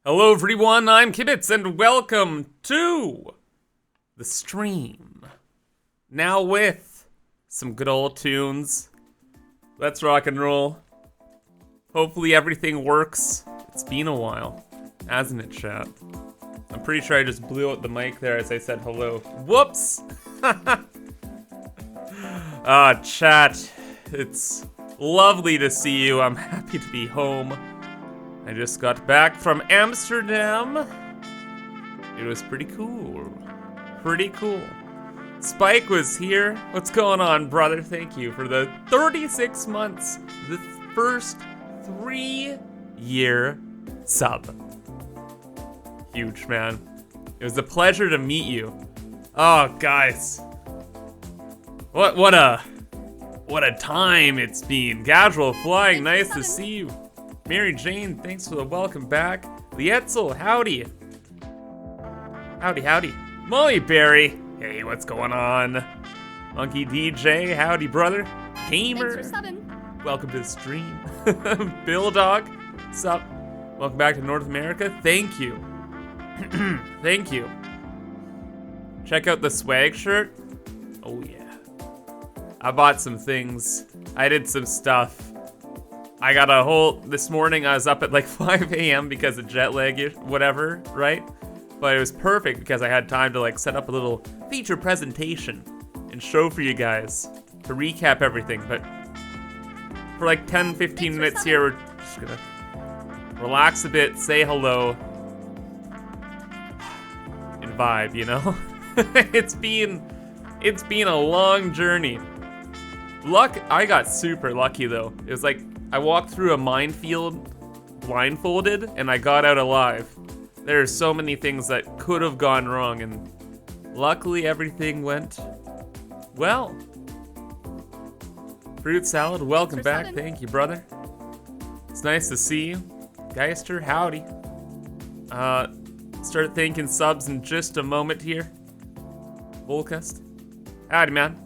Hello everyone, I'm Kibitz and welcome to the stream. Now with some good old tunes. Let's rock and roll. Hopefully everything works. It's been a while, hasn't it, chat? I'm pretty sure I just blew out the mic there as I said hello. Whoops! Chat, it's lovely to see you. I'm happy to be home. I just got back from Amsterdam. It was pretty cool. Pretty cool. Spike was here. What's going on, brother? Thank you for the 36 months. The first 3-year sub. Huge, man. It was a pleasure to meet you. Oh, guys. What a time it's been. Casual flying, nice to see you. Mary Jane, thanks for the welcome back. Lietzel, howdy. Howdy. Molly Berry, hey, what's going on? Monkey DJ, howdy, brother. Gamer, welcome to the stream. Bill Dog, sup? Welcome back to North America. Thank you. Thank you. Check out the swag shirt. Oh, yeah. I bought some things. I did some stuff. I got a this morning I was up at like 5 a.m. because of jet lag, whatever, right? But it was perfect because I had time to like set up a little feature presentation and show for you guys to recap everything. But for like 10-15 minutes here, we're just gonna relax a bit, say hello, and vibe, you know? It's been a long journey. I got super lucky though. It was like, I walked through a minefield blindfolded and I got out alive. There are so many things that could have gone wrong and luckily everything went well. Fruit salad, welcome back. Thank you, brother. It's nice to see you. Geister, howdy. Start thanking subs in just a moment here. Volcast, howdy, man.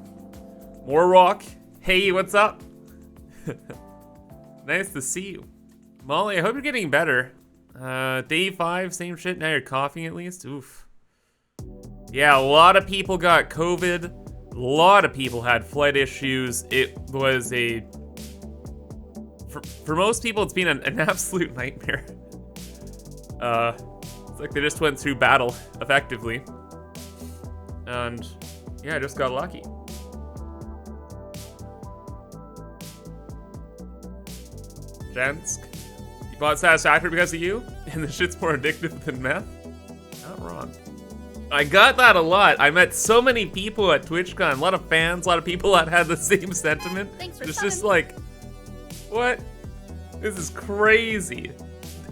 More rock, hey, what's up? Nice to see you. Molly, I hope you're getting better. Day 5, same shit, now you're coughing at least, oof. Yeah, a lot of people got COVID. A lot of people had flight issues. It was for most people, it's been an absolute nightmare. It's like they just went through battle, effectively. And yeah, I just got lucky. Jansk, you bought Satisfactory because of you? And the shit's more addictive than meth? Not wrong. I got that a lot. I met so many people at TwitchCon, a lot of fans, a lot of people that had the same sentiment. It's just like, what? This is crazy.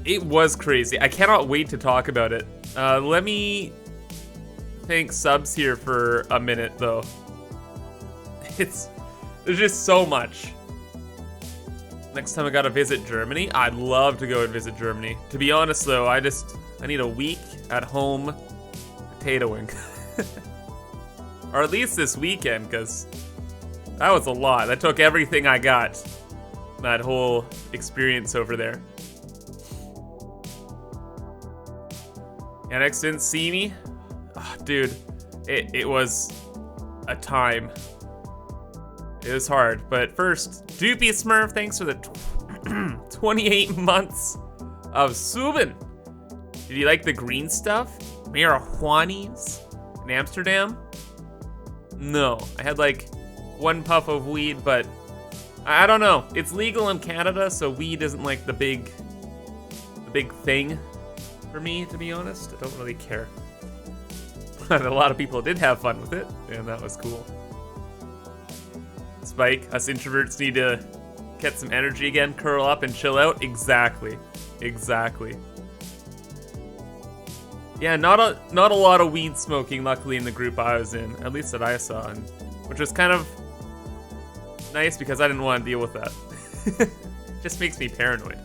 It was crazy. I cannot wait to talk about it. Let me thank subs here for a minute though. There's just so much. Next time I gotta visit Germany, I'd love to go and visit Germany. To be honest though, I need a week at home potatoing. Or at least this weekend, because that was a lot. That took everything I got. That whole experience over there. Annex didn't see me? Oh, dude, it was a time. It was hard, but first, Doopy Smurf, thanks for the 28 months of subin. Did you like the green stuff? Marijuanis in Amsterdam? No, I had like 1 puff of weed, but I don't know. It's legal in Canada, so weed isn't like the big thing for me, to be honest. I don't really care. But a lot of people did have fun with it, and that was cool. Spike, us introverts need to get some energy again, curl up and chill out. Exactly. Yeah, not a lot of weed smoking, luckily, in the group I was in, at least that I saw, and which was kind of nice because I didn't want to deal with that. Just makes me paranoid.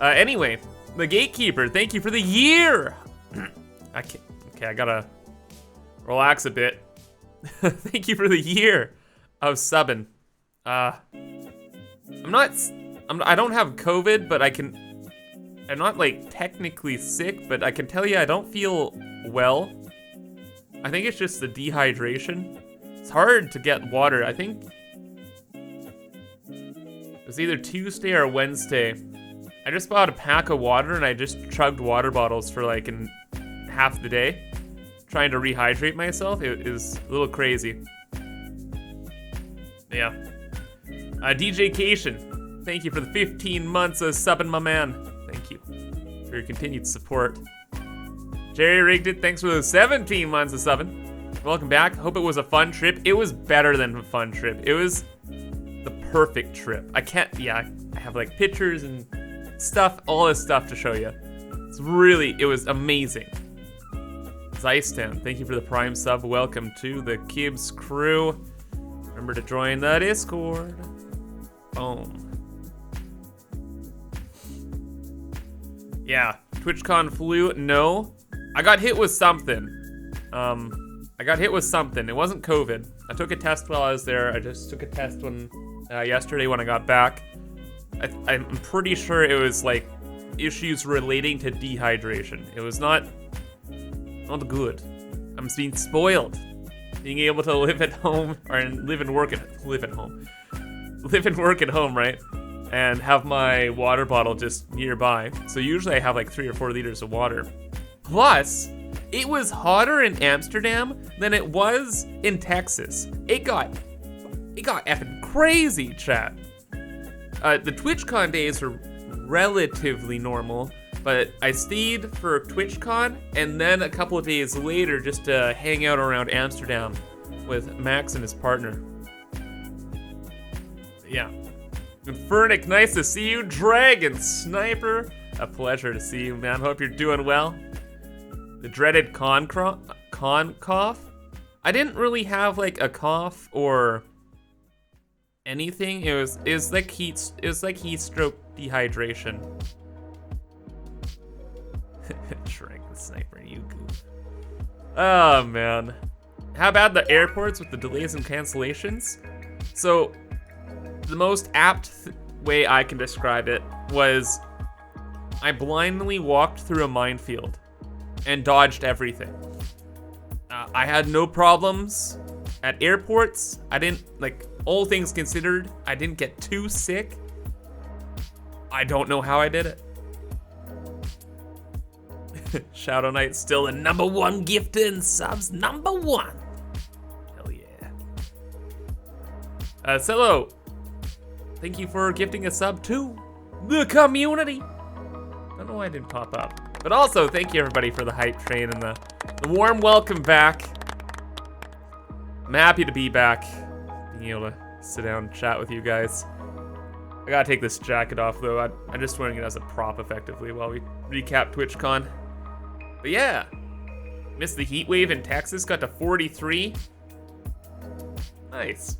Anyway, the Gatekeeper, thank you for the year. Okay, I gotta relax a bit. Thank you for the year of subbing. I don't have COVID, but I can I'm not like technically sick, but I can tell you I don't feel well. I think it's just the dehydration. It's hard to get water. I think it was either Tuesday or Wednesday. I just bought a pack of water and I just chugged water bottles for like half the day, trying to rehydrate myself. It is a little crazy. Yeah. DJ Cation, thank you for the 15 months of subbing, my man. Thank you for your continued support. Jerry Rigged It, thanks for the 17 months of subbing. Welcome back. Hope it was a fun trip. It was better than a fun trip. It was the perfect trip. I have like pictures and stuff, all this stuff to show you. It was amazing. Zystan, thank you for the Prime sub. Welcome to the Kibs crew. Remember to join the Discord. Boom. Yeah, TwitchCon flu, no. I got hit with something. It wasn't COVID. I took a test while I was there. I just took a test yesterday when I got back. I'm pretty sure it was like issues relating to dehydration. It was not good. I'm being spoiled. Being able to live at home, or live and work at home, right? And have my water bottle just nearby. So usually I have like 3 or 4 liters of water. Plus, it was hotter in Amsterdam than it was in Texas. It got effing crazy, chat. The TwitchCon days were relatively normal, but I stayed for TwitchCon and then a couple of days later just to hang out around Amsterdam with Max and his partner. Yeah. Infernic, nice to see you. Dragon Sniper, a pleasure to see you, man. Hope you're doing well. The dreaded con cough. I didn't really have like a cough or anything. It was like heat stroke dehydration. Dragon Sniper, you goof. Oh man. How about the airports with the delays and cancellations? So the most apt way I can describe it was I blindly walked through a minefield and dodged everything. I had no problems at airports. I didn't, like, all things considered, I didn't get too sick. I don't know how I did it. Shadow Knight still the #1 gift in subs, #1. Hell yeah. Cello, thank you for gifting a sub to the community. I don't know why I didn't pop up. But also, thank you everybody for the hype train and the warm welcome back. I'm happy to be back, being able to sit down and chat with you guys. I gotta take this jacket off though. I'm just wearing it as a prop effectively while we recap TwitchCon. But yeah, missed the heat wave in Texas, got to 43. Nice.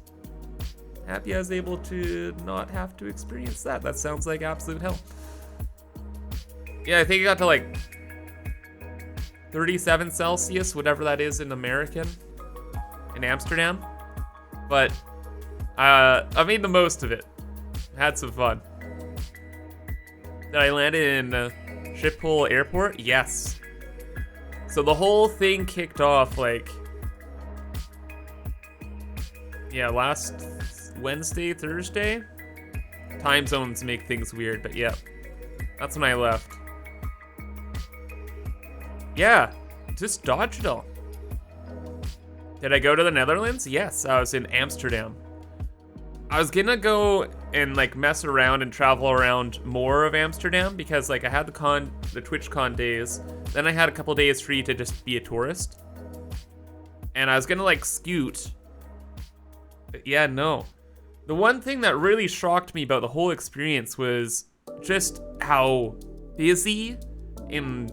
Happy I was able to not have to experience that. That sounds like absolute hell. Yeah, I think it got to like 37 Celsius, whatever that is in American, in Amsterdam. But I made the most of it. Had some fun. Did I land in Schiphol Airport? Yes. So the whole thing kicked off like, yeah, last Wednesday, Thursday. Time zones make things weird, but yeah, that's when I left. Yeah, just dodged it all. Did I go to the Netherlands? Yes, I was in Amsterdam. I was gonna go and like mess around and travel around more of Amsterdam because like I had the TwitchCon days, then I had a couple days free to just be a tourist. And I was gonna like scoot. But yeah, no. The one thing that really shocked me about the whole experience was just how busy and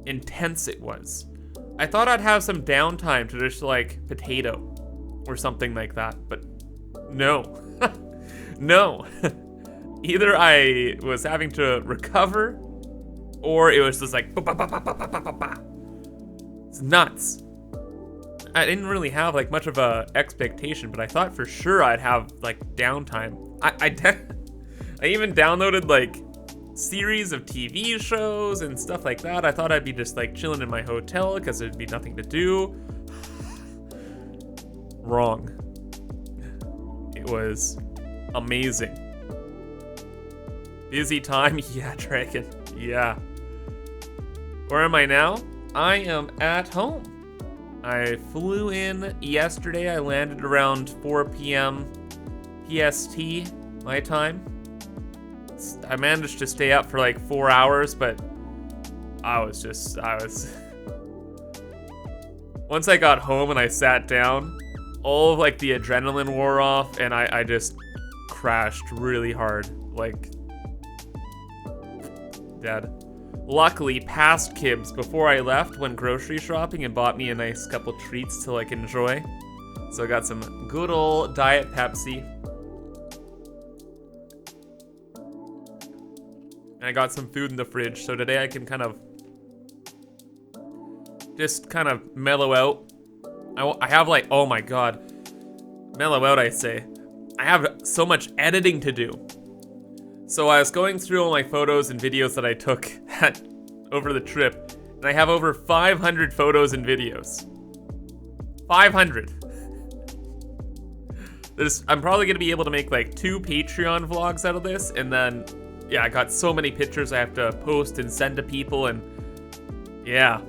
intense it was. I thought I'd have some downtime to just like potato or something like that, but no. No. Either I was having to recover or it was just like ba ba ba ba ba ba ba ba. It's nuts. I didn't really have like much of a expectation, but I thought for sure I'd have like downtime. I even downloaded like series of TV shows and stuff like that. I thought I'd be just like chilling in my hotel because there'd be nothing to do. Wrong. It was amazing. Busy time? Yeah, Dragon. Yeah. Where am I now? I am at home. I flew in yesterday. I landed around 4 p.m. PST, my time. I managed to stay up for like 4 hours, but I was once I got home and I sat down, all of like the adrenaline wore off and I just crashed really hard, like dead. Luckily, past Kibs before I left went grocery shopping and bought me a nice couple treats to like enjoy. So I got some good old Diet Pepsi. And I got some food in the fridge, so today I can kind of mellow out. I have like, oh my god, mellow out I say. I have so much editing to do. So I was going through all my photos and videos that I took over the trip, and I have over 500 photos and videos. 500. I'm probably gonna be able to make like 2 Patreon vlogs out of this, and then, yeah, I got so many pictures I have to post and send to people, and yeah.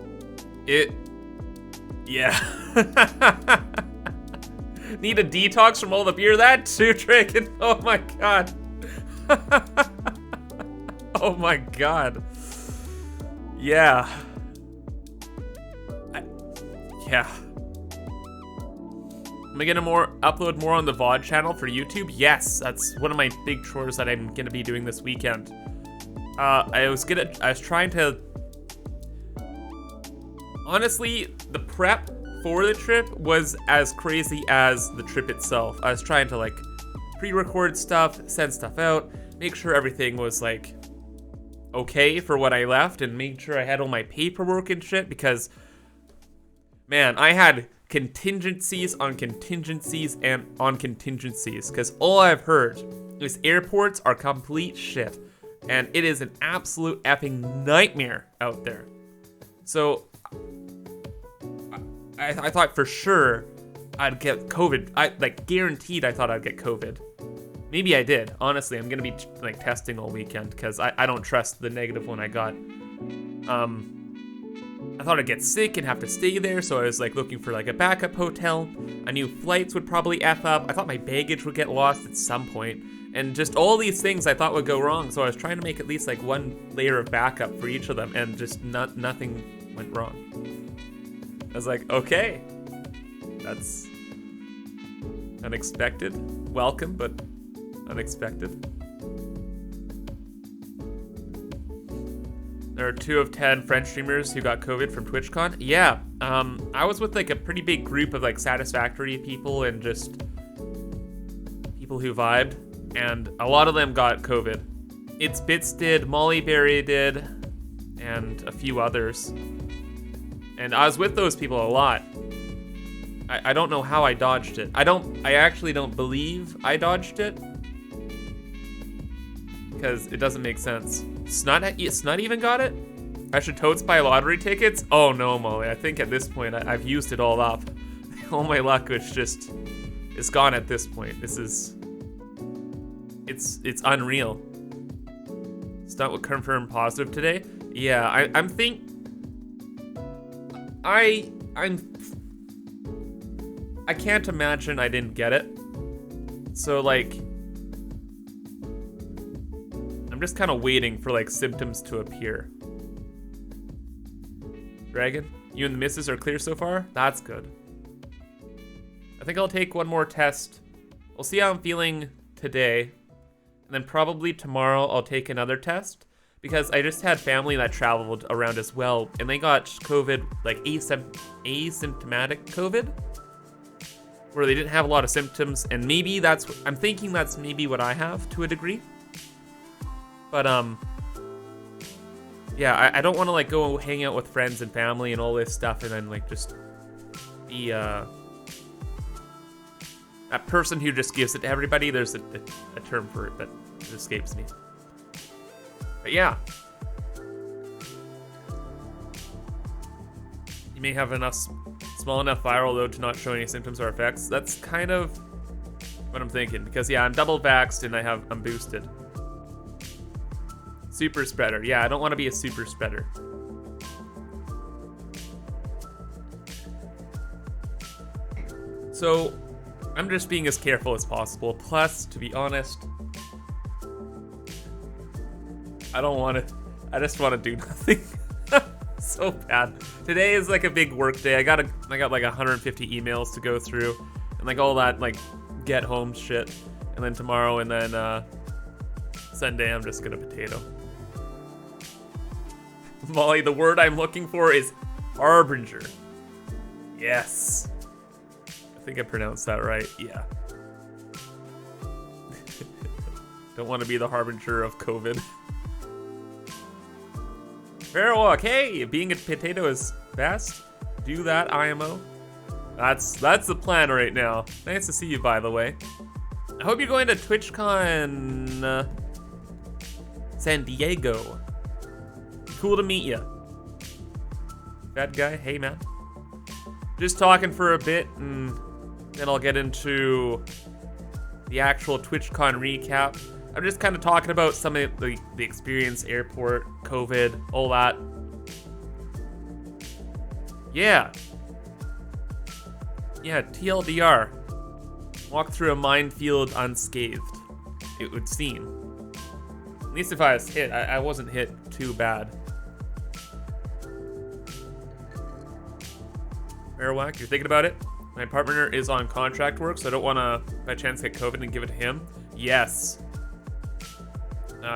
Need a detox from all the beer? That too, Dragon. Oh my god. Oh my god. Yeah. Yeah. Am I gonna upload more on the VOD channel for YouTube? Yes, that's one of my big chores that I'm gonna be doing this weekend. I was trying to... Honestly, the prep for the trip was as crazy as the trip itself. I was trying to like pre-record stuff, send stuff out, make sure everything was like okay for what I left, and make sure I had all my paperwork and shit, because man, I had contingencies on contingencies and on contingencies, because all I've heard is airports are complete shit, and it is an absolute effing nightmare out there. So I thought for sure I'd get COVID. I guaranteed I thought I'd get COVID. Maybe I did. Honestly, I'm gonna be like testing all weekend because I don't trust the negative one I got. I thought I'd get sick and have to stay there, so I was like looking for like a backup hotel. I knew flights would probably F up. I thought my baggage would get lost at some point. And just all these things I thought would go wrong, so I was trying to make at least like one layer of backup for each of them, and just nothing went wrong. I was like, okay, that's unexpected. Welcome, but unexpected. There are 2 of 10 French streamers who got COVID from TwitchCon. Yeah, I was with like a pretty big group of like Satisfactory people and just people who vibed, and a lot of them got COVID. It's Bits did, Molly Berry did, and a few others. And I was with those people a lot. I don't know how I dodged it. I actually don't believe I dodged it, because it doesn't make sense. Snot even got it? I should totes buy lottery tickets? Oh no, Molly. I think at this point I've used it all up. All my luck is gone at this point. This is... It's unreal. Stunt will confirm positive today? Yeah, I can't imagine I didn't get it. So like, I'm just kind of waiting for like symptoms to appear. Dragon, you and the missus are clear so far? That's good. I think I'll take one more test. We'll see how I'm feeling today. And then probably tomorrow I'll take another test, because I just had family that traveled around as well, and they got COVID, like asymptomatic COVID, where they didn't have a lot of symptoms, and maybe I'm thinking that's maybe what I have to a degree. But yeah, I don't want to like go hang out with friends and family and all this stuff, and then like just be that person who just gives it to everybody. There's a term for it, but it escapes me. But yeah. You may have enough, small enough viral load to not show any symptoms or effects. That's kind of what I'm thinking, because yeah, I'm double vaxxed and I'm boosted. Super spreader. Yeah, I don't want to be a super spreader. So, I'm just being as careful as possible. Plus, to be honest, I don't want to, I just want to do nothing. So bad. Today is like a big work day. I got like 150 emails to go through and like all that like get home shit. And then tomorrow and then Sunday I'm just gonna potato. Molly, the word I'm looking for is harbinger. Yes. I think I pronounced that right. Yeah. Don't want to be the harbinger of COVID. Fairwalk, hey, being a potato is best. Do that, IMO. That's the plan right now. Nice to see you, by the way. I hope you're going to TwitchCon San Diego. Cool to meet you. Bad guy, hey man. Just talking for a bit, and then I'll get into the actual TwitchCon recap. I'm just kind of talking about some of the experience, airport, COVID, all that. Yeah. Yeah, TLDR. Walk through a minefield unscathed, it would seem. At least if I was hit, I wasn't hit too bad. Airwhack, you're thinking about it? My partner is on contract work, so I don't want to, by chance, get COVID and give it to him. Yes.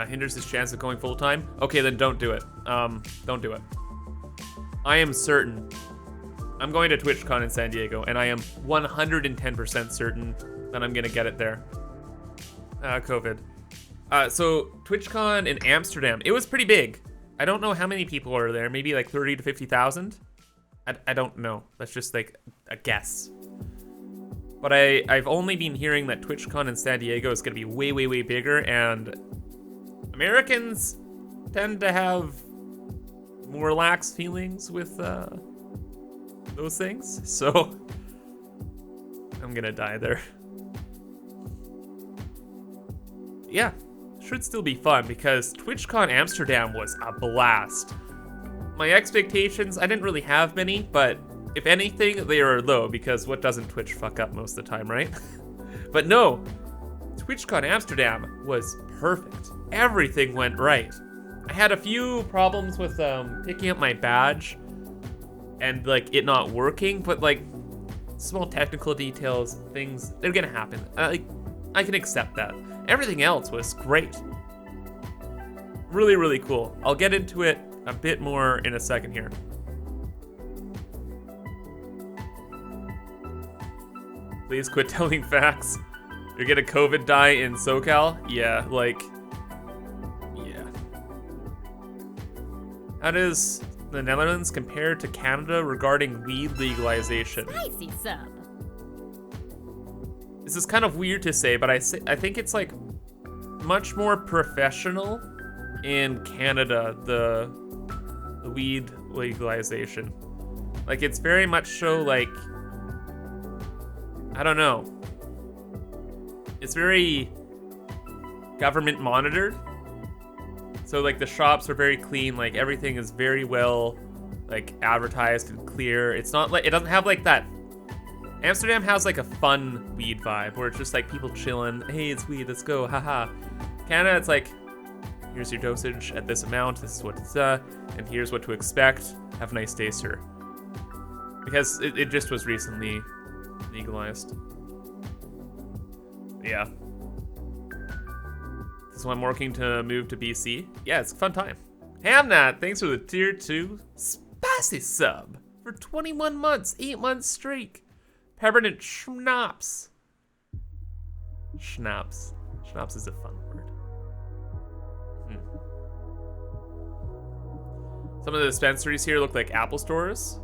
Hinders his chance of going full-time? Okay, then don't do it. Don't do it. I am certain. I'm going to TwitchCon in San Diego, and I am 110% certain that I'm gonna get it there. COVID. So TwitchCon in Amsterdam, it was pretty big. I don't know how many people are there, maybe like 30 to 50,000? I don't know, that's just like a guess. But I've only been hearing that TwitchCon in San Diego is gonna be way, way, way bigger, and Americans tend to have more lax feelings with those things, so I'm gonna die there. Yeah, should still be fun because TwitchCon Amsterdam was a blast. My expectations, I didn't really have many, but if anything, they are low because what doesn't Twitch fuck up most of the time, right? But no, TwitchCon Amsterdam was perfect. Everything went right. I had a few problems with picking up my badge and like it not working, but like small technical details, things, they're gonna happen. I can accept that. Everything else was great. Really, really cool. I'll get into it a bit more in a second here. Please quit telling facts. You're gonna COVID die in SoCal? Yeah, like, yeah. How does the Netherlands compare to Canada regarding weed legalization? Spicy sub. This is kind of weird to say, but I think it's like much more professional in Canada, the weed legalization. Like it's very much so like, I don't know. It's very government monitored. So like the shops are very clean, like everything is very well like advertised and clear. It's not like, it doesn't have like that. Amsterdam has like a fun weed vibe where it's just like people chilling. Hey, it's weed, let's go, haha. Canada, it's like, here's your dosage at this amount, this is what it's and here's what to expect. Have a nice day, sir. Because it just was recently legalized. Yeah. This is why I'm working to move to BC. Yeah, it's a fun time. Hamnat, thanks for the tier 2 spicy sub for 21 months, 8 months streak. Peppermint schnapps. Schnapps. Schnapps is a fun word. Some of the dispensaries here look like Apple stores.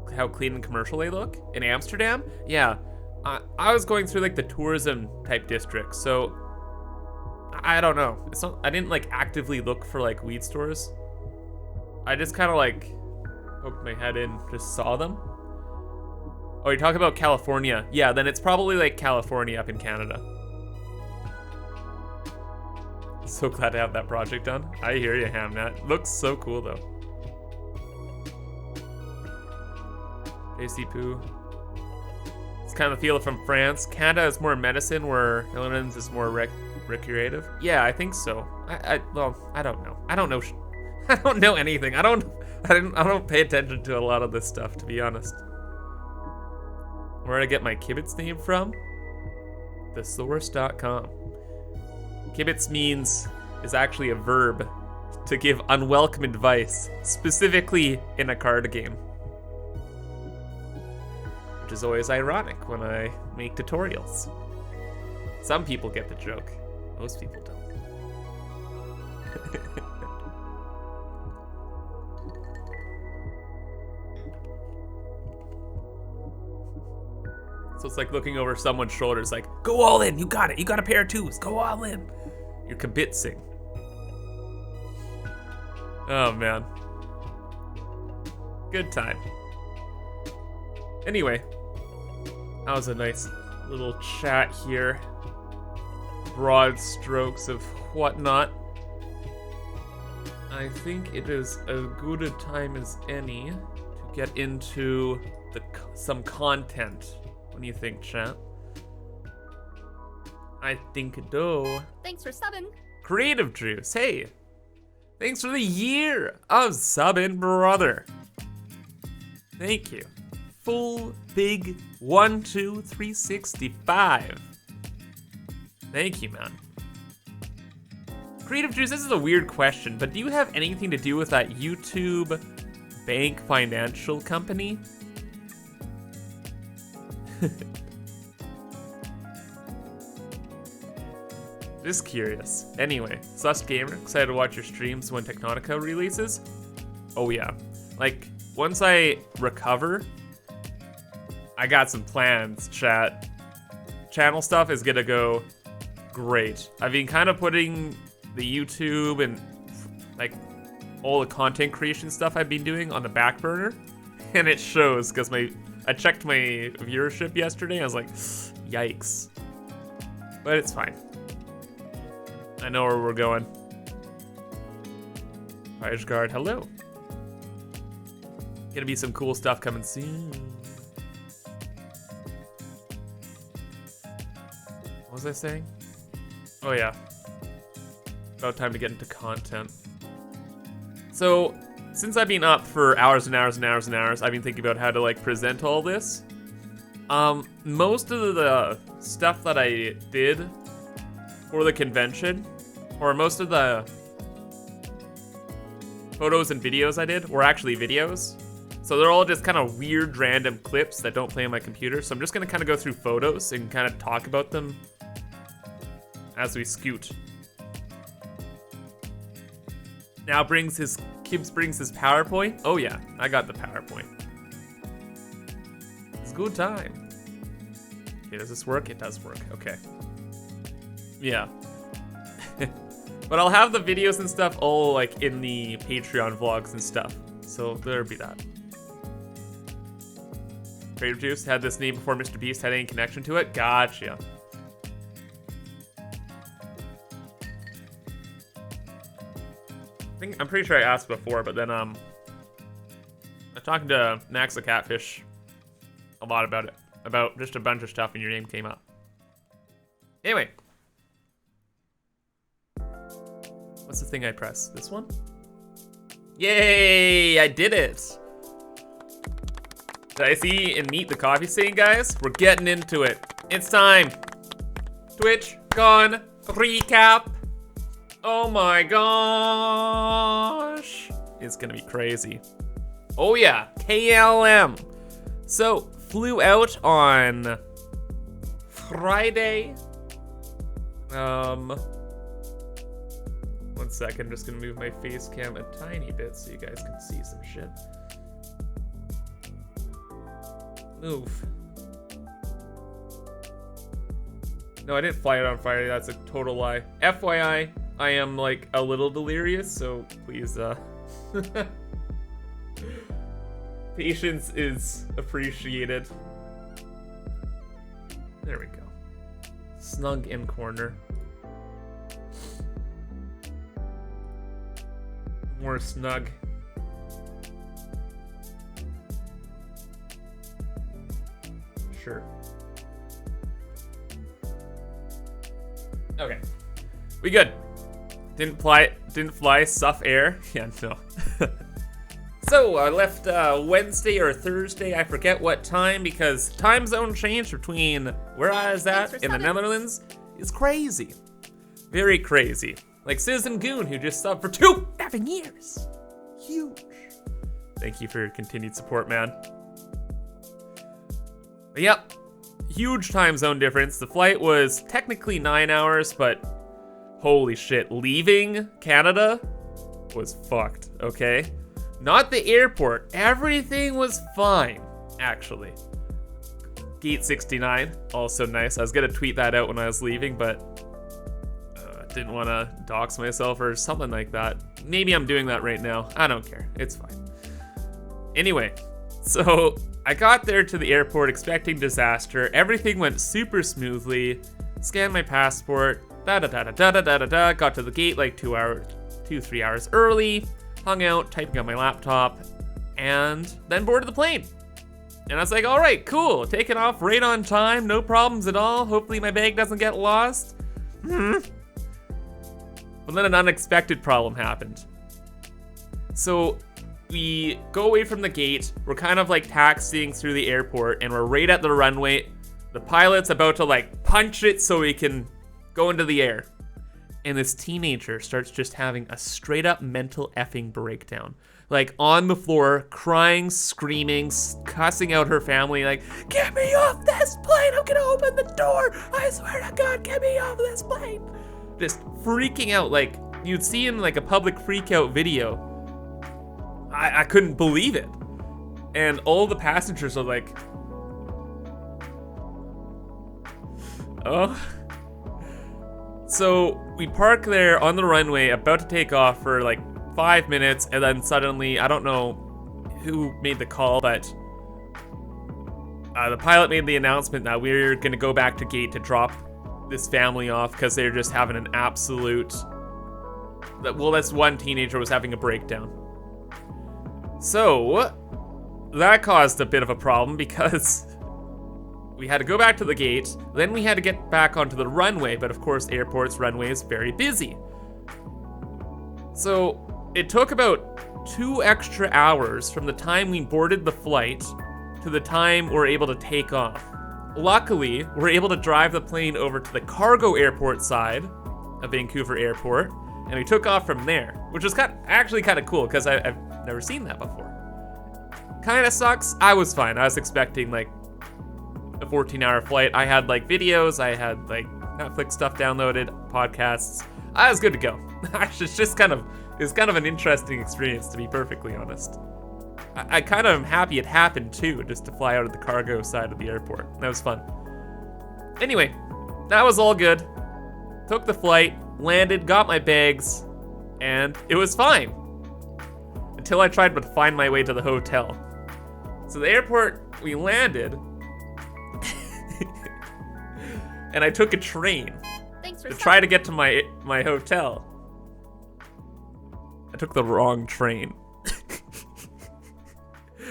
Look how clean and commercial they look. In Amsterdam, yeah. I was going through like the tourism type district, so I don't know. It's not, I didn't like actively look for like weed stores. I just kind of like poked my head in, just saw them. Oh, you're talking about California. Yeah, then it's probably like California up in Canada. So glad to have that project done. I hear you, Hamnat. Looks so cool though. JC Poo. It's kind of the feel from France. Canada is more medicine, where Netherlands is more recreative. Yeah, I think so. Well, I don't know. I don't know. I don't know anything. I don't pay attention to a lot of this stuff, to be honest. Where did I get my Kibitz name from? Thesource.com. Kibitz is actually a verb to give unwelcome advice, specifically in a card game. Which is always ironic when I make tutorials. Some people get the joke, most people don't. So it's like looking over someone's shoulders like, go all in, you got it, you got a pair of twos, go all in. You're kibitzing. Oh man. Good time. Anyway, that was a nice little chat here. Broad strokes of whatnot. I think it is as good a time as any to get into some content. What do you think, chat? I think do. Thanks for subbing. Creative Juice, hey. Thanks for the year of subbing, brother. Thank you. Full big 1, 2, 365. Thank you, man. Creative Juice, this is a weird question, but do you have anything to do with that YouTube bank financial company? Just curious. Anyway, Sus Gamer, excited to watch your streams when Technotica releases? Oh yeah. Like, once I recover, I got some plans, chat. Channel stuff is gonna go great. I've been kind of putting the YouTube and like all the content creation stuff I've been doing on the back burner, and it shows because I checked my viewership yesterday and I was like, yikes. But it's fine. I know where we're going. Guard, hello. Gonna be some cool stuff coming soon. What was I saying? Oh yeah. About time to get into content. So, since I've been up for hours and hours and hours and hours, I've been thinking about how to like present all this. Most of the stuff that I did for the convention, or most of the photos and videos I did were actually videos. So they're all just kind of weird random clips that don't play on my computer. So I'm just gonna kind of go through photos and kind of talk about them as we scoot. Now Kibbs brings his PowerPoint. Oh yeah, I got the PowerPoint. It's a good time. Okay, does this work? It does work, okay. Yeah. But I'll have the videos and stuff all like in the Patreon vlogs and stuff. So there'll be that. Creative Juice had this name before Mr. Beast had any connection to it. Gotcha. I'm pretty sure I asked before, but then I'm talking to Max the Catfish a lot about it. About just a bunch of stuff and your name came up. Anyway. What's the thing I press? This one? Yay! I did it! Did I see and meet the coffee stain, guys? We're getting into it. It's time. TwitchCon recap. Oh my gosh. It's gonna be crazy. Oh yeah, KLM. So, flew out on Friday. 1 second, I'm just gonna move my face cam a tiny bit so you guys can see some shit. Move. No, I didn't fly it on Friday. That's a total lie. FYI, I am like a little delirious, so please, patience is appreciated. There we go. Snug in corner. More snug. Sure. Okay. We good. Didn't fly Suff Air. Yeah, no. So I left Wednesday or Thursday, I forget what time, because time zone change between where I was at in the Netherlands is crazy. Very crazy. Like Citizen Goon, who just subbed for 2 effing years. Huge. Thank you for your continued support, man. But yep, huge time zone difference. The flight was technically 9 hours, but holy shit, leaving Canada was fucked, okay? Not the airport. Everything was fine, actually. Gate 69, also nice. I was gonna tweet that out when I was leaving, but didn't want to dox myself or something like that. Maybe I'm doing that right now. I don't care. It's fine. Anyway, so I got there to the airport expecting disaster. Everything went super smoothly. Scanned my passport. Got to the gate like 2-3 hours early. Hung out, typing on my laptop, and then boarded the plane. And I was like, all right, cool. Taking off right on time. No problems at all. Hopefully my bag doesn't get lost. But then an unexpected problem happened. So we go away from the gate. We're kind of like taxiing through the airport, and we're right at the runway. The pilot's about to like punch it so we can go into the air. And this teenager starts just having a straight up mental effing breakdown. Like on the floor, crying, screaming, cussing out her family, like, get me off this plane, I'm gonna open the door. I swear to God, get me off this plane. Just freaking out like you'd see in like a public freak out video. I couldn't believe it. And all the passengers are like, oh. So we park there on the runway, about to take off for like 5 minutes, and then suddenly, I don't know who made the call, but the pilot made the announcement that we're gonna go back to gate to drop this family off because they're just having an absolute, well, this one teenager was having a breakdown. So that caused a bit of a problem because we had to go back to the gate, then we had to get back onto the runway, but of course airport's runway is very busy. So it took about 2 extra hours from the time we boarded the flight to the time we're able to take off. Luckily, we're able to drive the plane over to the cargo airport side of Vancouver Airport, and we took off from there, which was actually kind of cool because I've never seen that before. Kind of sucks. I was fine. I was expecting like a 14-hour flight. I had like videos, I had like Netflix stuff downloaded, podcasts. I was good to go. It's kind of an interesting experience, to be perfectly honest. I kind of am happy it happened too, just to fly out of the cargo side of the airport. That was fun. Anyway, that was all good. Took the flight, landed, got my bags, and it was fine. Until I tried to find my way to the hotel. So the airport, we landed, and I took a train to try to get to my hotel. I took the wrong train.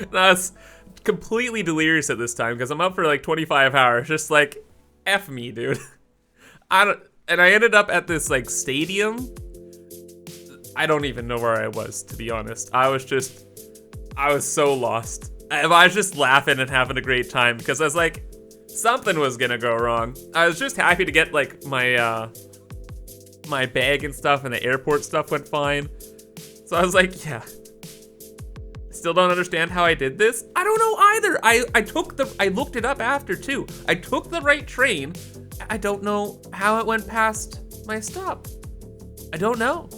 And I was completely delirious at this time because I'm up for like 25 hours, just like, F me, dude. And I ended up at this like stadium. I don't even know where I was, to be honest. I was so lost. I was just laughing and having a great time because I was like, something was gonna go wrong. I was just happy to get like my bag and stuff, and the airport stuff went fine. So I was like, yeah. Still don't understand how I did this. I don't know either. I looked it up after too. I took the right train. I don't know how it went past my stop. I don't know.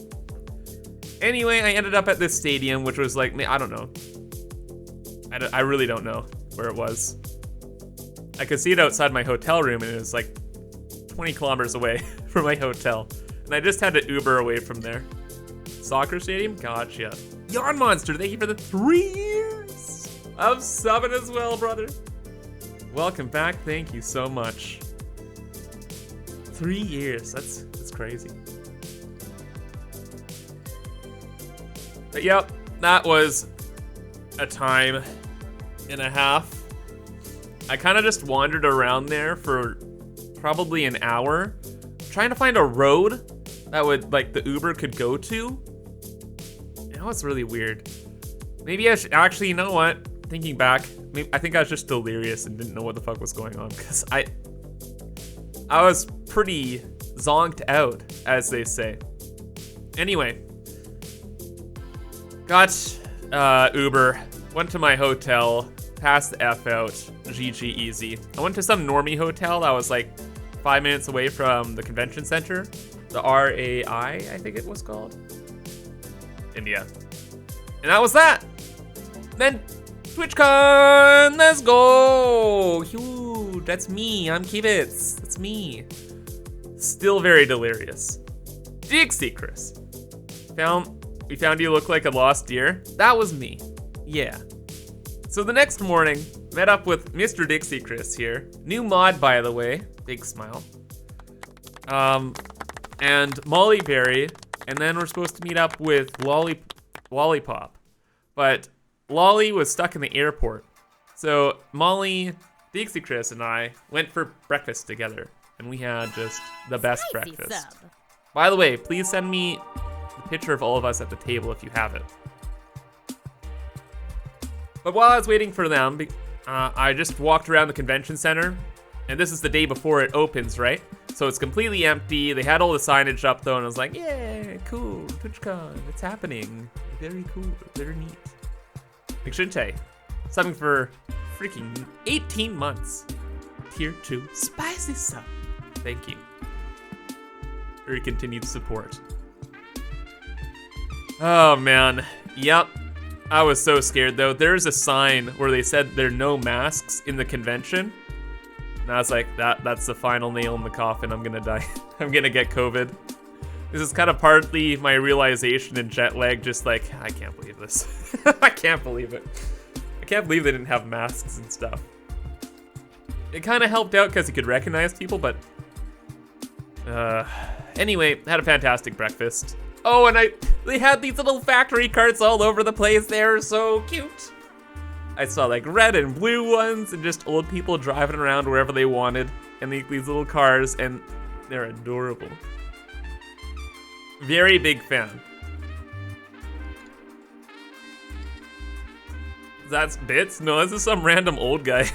Anyway, I ended up at this stadium, which was like, I don't know. I really don't know where it was. I could see it outside my hotel room, and it was like 20 kilometers away from my hotel. And I just had to Uber away from there. Soccer stadium? Gotcha. Yawn Monster, thank you for the 3 years of subbing as well, brother. Welcome back, thank you so much. 3 years, that's crazy. But yep, that was a time and a half. I kind of just wandered around there for probably an hour, trying to find a road that would, like, the Uber could go to. That was really weird. Maybe I should, actually, you know what? Thinking back, I think I was just delirious and didn't know what the fuck was going on, because I was pretty zonked out, as they say. Anyway, got Uber, went to my hotel, passed the F out, GG easy. I went to some normie hotel that was like 5 minutes away from the convention center, the RAI, I think it was called. And yeah, and that was that. Then TwitchCon, let's go! Huge, that's me, ImKibitz, that's me. Still very delirious. Dixie Chris, we found you look like a lost deer. That was me, yeah. So the next morning, met up with Mr. Dixie Chris here. New mod, by the way, big smile. And Molly Berry, and then we're supposed to meet up with Lollipop. But Lolly was stuck in the airport. So Molly, Dixie Chris, and I went for breakfast together. And we had just the best breakfast. By the way, please send me the picture of all of us at the table if you have it. But while I was waiting for them, I just walked around the convention center. And this is the day before it opens, right? So it's completely empty. They had all the signage up though, and I was like, yeah, cool, TwitchCon, it's happening. Very cool, very neat. Like Shintae, something for freaking 18 months. Tier 2 spicy sub. Thank you for your continued support. Oh man, yep. I was so scared though. There's a sign where they said there are no masks in the convention. And I was like, that's the final nail in the coffin. I'm gonna die. I'm gonna get COVID. This is kind of partly my realization in jet lag, just like, I can't believe this. I can't believe it. I can't believe they didn't have masks and stuff. It kind of helped out because you could recognize people, but anyway, had a fantastic breakfast. Oh, and they had these little factory carts all over the place. They were so cute. I saw like red and blue ones and just old people driving around wherever they wanted in these little cars, and they're adorable. Very big fan. That's Bits? No, this is some random old guy.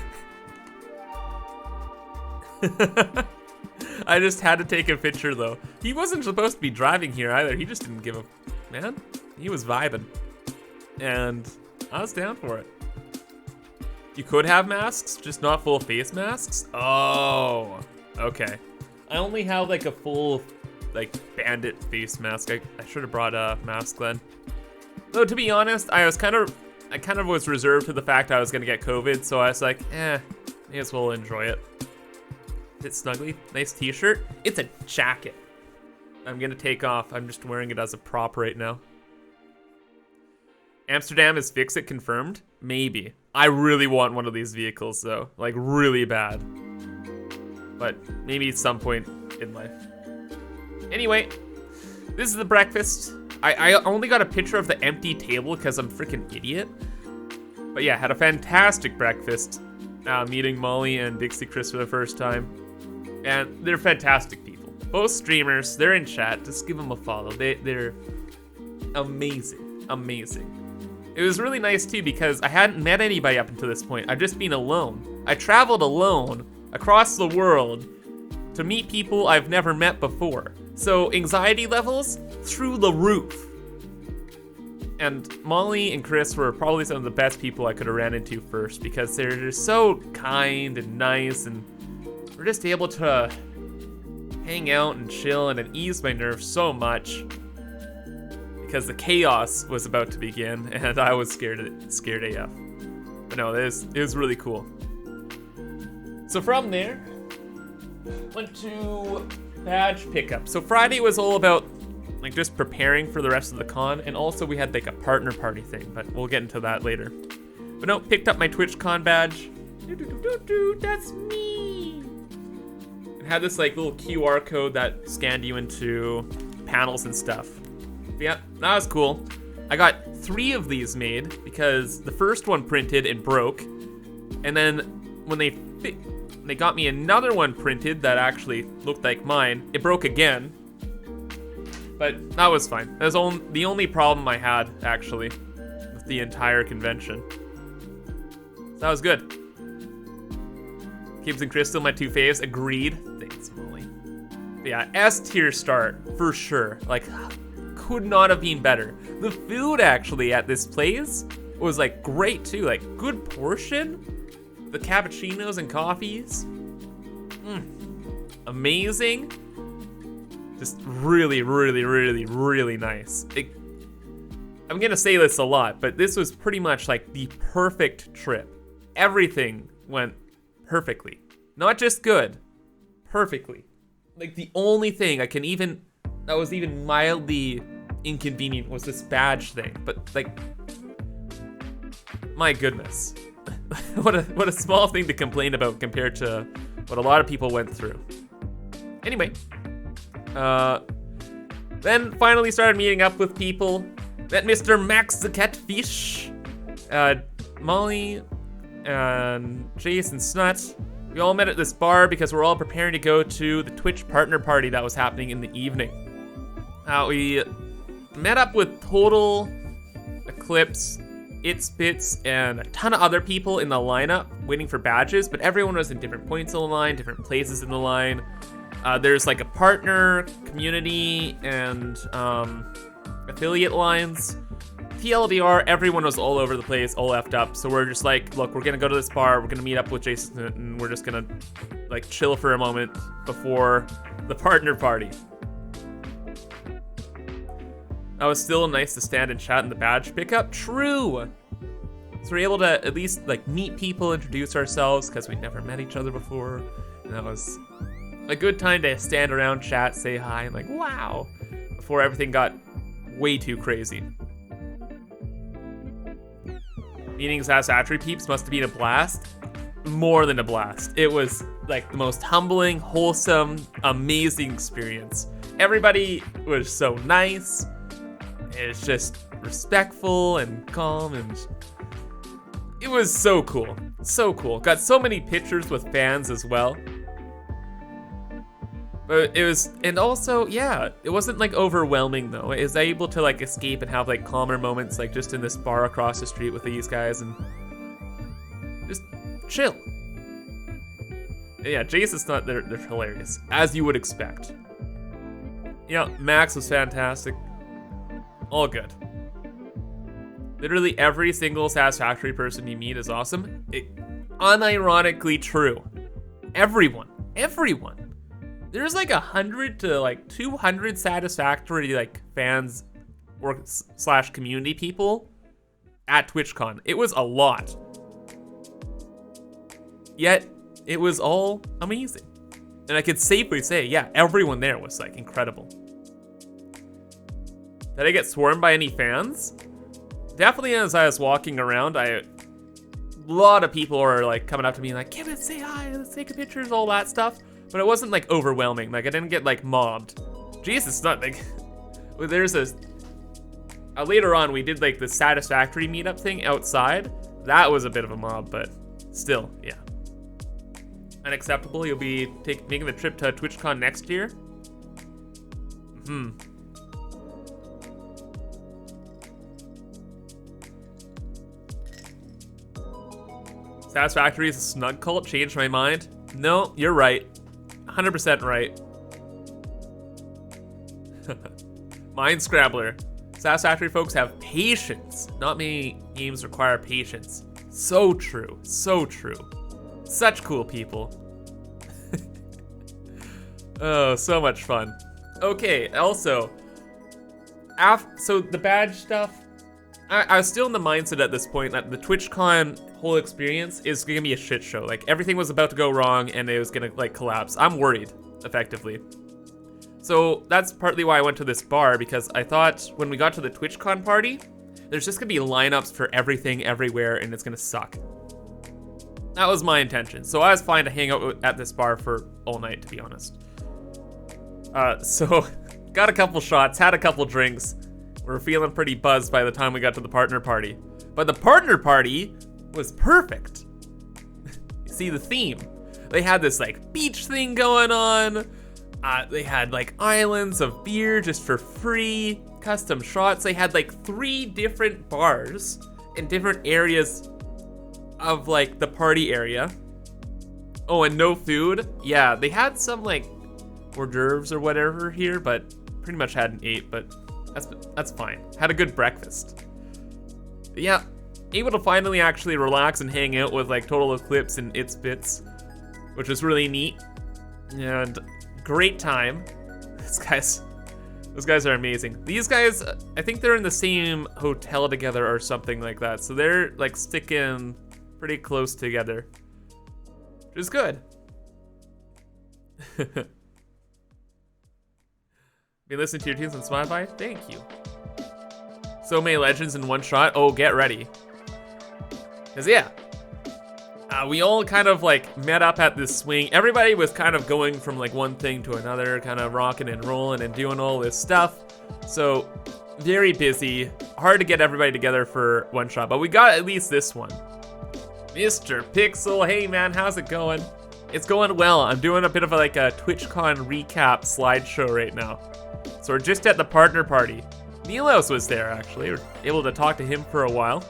I just had to take a picture though. He wasn't supposed to be driving here either. He just didn't give a man. He was vibing. And I was down for it. You could have masks, just not full face masks? Oh, okay. I only have like a full like bandit face mask. I should have brought a mask then. Though to be honest, I kind of was reserved to the fact I was gonna get COVID, so I was like, may as well enjoy it. It's snuggly, nice t-shirt. It's a jacket. I'm gonna take off. I'm just wearing it as a prop right now. Amsterdam is Fix-It confirmed? Maybe. I really want one of these vehicles though, like really bad. But maybe at some point in life. Anyway, this is the breakfast. I only got a picture of the empty table because I'm a freaking idiot. But yeah, had a fantastic breakfast. Meeting Molly and Dixie Chris for the first time. And they're fantastic people. Both streamers, they're in chat. Just give them a follow. They're amazing, amazing. It was really nice too because I hadn't met anybody up until this point. I've just been alone. I traveled alone across the world to meet people I've never met before. So anxiety levels through the roof. And Molly and Chris were probably some of the best people I could have ran into first because they're just so kind and nice, and we're just able to hang out and chill, and it eased my nerves so much because the chaos was about to begin and I was scared AF. But no, it was really cool. So from there, went to badge pickup. So Friday was all about like just preparing for the rest of the con, and also we had like a partner party thing, but we'll get into that later. But no, picked up my TwitchCon badge. That's me. It had this like little QR code that scanned you into panels and stuff. But yeah, that was cool. I got 3 of these made because the first one printed and broke, and then when they got me another one printed that actually looked like mine, it broke again. But that was fine. That was the only problem I had, actually, with the entire convention. So that was good. Kibbs and Crystal, my 2 faves, agreed. Thanks, Molly. But yeah, S tier start, for sure. Like, could not have been better. The food, actually, at this place was, like, great, too. Like, good portion. The cappuccinos and coffees. Amazing. Just really, really, really, really nice. I'm gonna say this a lot, but this was pretty much like the perfect trip. Everything went perfectly. Not just good, perfectly. Like the only thing that was even mildly inconvenient was this badge thing. But like, my goodness. what a small thing to complain about compared to what a lot of people went through. Anyway. Then finally started meeting up with people. Met Mr. Max the Catfish, Molly, and Jason Snut. We all met at this bar because we're all preparing to go to the Twitch partner party that was happening in the evening. We met up with Total, Eclipse, ItSpits, and a ton of other people in the lineup waiting for badges, but everyone was in different points of the line, different places in the line. There's like a partner, community, and affiliate lines. TLDR, everyone was all over the place, all effed up. So we're just like, look, we're gonna go to this bar, we're gonna meet up with Jason, and we're just gonna like chill for a moment before the partner party. It was still nice to stand and chat in the badge pickup. True. So we're able to at least like meet people, introduce ourselves, because we'd never met each other before. And that was a good time to stand around, chat, say hi, and like, wow, before everything got way too crazy. Meeting Satisfactory peeps must have been a blast. More than a blast. It was like the most humbling, wholesome, amazing experience. Everybody was so nice. It was just respectful and calm, and it was so cool. So cool. Got so many pictures with fans as well. But it was, and also, yeah, it wasn't like overwhelming though. I was able to like escape and have like calmer moments, like just in this bar across the street with these guys and just chill. Yeah, Jason's not, they're hilarious, as you would expect. Yeah, Max was fantastic. All good. Literally every single Satisfactory person you meet is awesome. Unironically true. Everyone. There's like 100 to like 200 Satisfactory like fans or / community people at TwitchCon. It was a lot. Yet it was all amazing. And I could safely say, yeah, everyone there was like incredible. Did I get swarmed by any fans? Definitely as I was walking around, a lot of people were like coming up to me like, Kibitz, say hi, let's take pictures, all that stuff. But it wasn't like overwhelming. Like I didn't get like mobbed. Jesus, not like, there's a, later on we did like the Satisfactory meetup thing outside. That was a bit of a mob, but still, yeah. Unacceptable, you'll be making the trip to TwitchCon next year? Satisfactory is a snug cult, changed my mind. No, you're right. 100% right. Mind Scrabbler. Satisfactory folks have patience. Not many games require patience. So true, so true. Such cool people. Oh, so much fun. Okay, also, so the badge stuff, I was still in the mindset at this point that the TwitchCon whole experience is gonna be a shit show. Like, everything was about to go wrong and it was gonna, like, collapse. I'm worried, effectively. So that's partly why I went to this bar, because I thought when we got to the TwitchCon party, there's just gonna be lineups for everything everywhere and it's gonna suck. That was my intention. So I was fine to hang out at this bar for all night, to be honest. So got a couple shots, had a couple drinks. We were feeling pretty buzzed by the time we got to the partner party. But the partner party was perfect. You see the theme. They had this like beach thing going on. They had like islands of beer just for free, custom shots. They had like 3 different bars in different areas of like the party area. Oh, and no food. Yeah, they had some like hors d'oeuvres or whatever here, but pretty much hadn't ate, but that's fine. Had a good breakfast. But yeah, able to finally actually relax and hang out with like Total Eclipse and ImKibitz, which was really neat. And great time. Those guys are amazing. These guys, I think they're in the same hotel together or something like that. So they're like sticking pretty close together, which is good. Been listening to your tunes on Spotify? Thank you. So many legends in one shot. Oh, get ready. Cause yeah, we all kind of like met up at this swing. Everybody was kind of going from like one thing to another, kind of rocking and rolling and doing all this stuff. So very busy, hard to get everybody together for one shot, but we got at least this one. Mr. Pixel, hey man, how's it going? It's going well. I'm doing a bit of like a TwitchCon recap slideshow right now. So we're just at the partner party. Milos was there actually. We're able to talk to him for a while.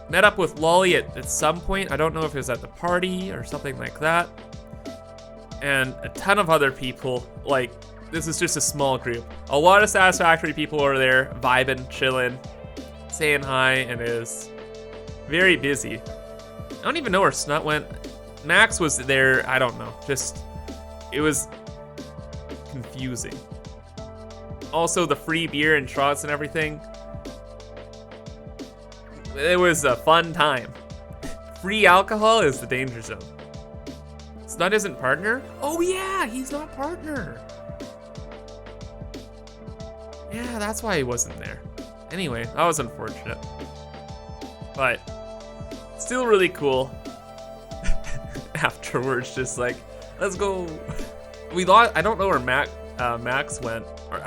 Met up with Lolly at some point. I don't know if it was at the party or something like that. And a ton of other people. Like, this is just a small group. A lot of Satisfactory people are there, vibing, chilling, saying hi, and it is very busy. I don't even know where Snut went. Max was there, I don't know. Just, it was confusing. Also, the free beer and shots and everything. It was a fun time. Free alcohol is the danger zone. Snut isn't partner? Oh yeah, he's not partner. Yeah, that's why he wasn't there. Anyway, that was unfortunate. But still really cool. Afterwards, just like, let's go. We lost, I don't know where Max went. Or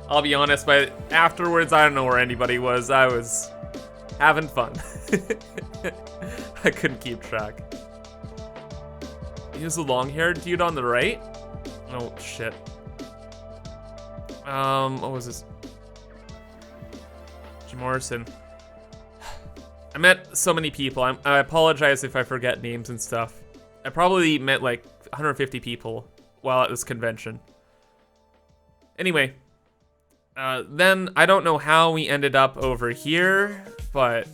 I'll be honest, but afterwards, I don't know where anybody was. I was having fun. I couldn't keep track. He was the long-haired dude on the right? Oh, shit. What was this? Jim Morrison. I met so many people. I apologize if I forget names and stuff. I probably met like 150 people while at this convention. Anyway, then I don't know how we ended up over here, but